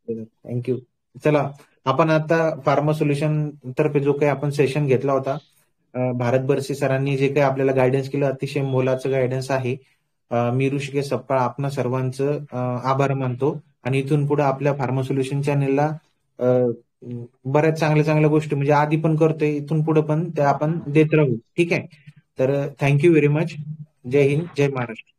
Thank you. चला, आपण आता फार्मा सोल्युशन तर्फे जो काही आपण सेशन घेतला होता, भारत बर्से सरांनी जे काही आपल्याला गायडन्स केलं, अतिशय मोलाचं गायडन्स आहे. मी ऋषिकेश सपकाळ आपणा सर्वांचं आभार मानतो. आणि इथून पुढे आपल्या फार्मा सोल्युशन चॅनेलला बऱ्याच चांगल्या गोष्टी म्हणजे आधी पण करतोय, इथून पुढे पण त्या आपण देत राहू. ठीक आहे. तर थँक्यू व्हेरी मच. जय हिंद, जय महाराष्ट्र.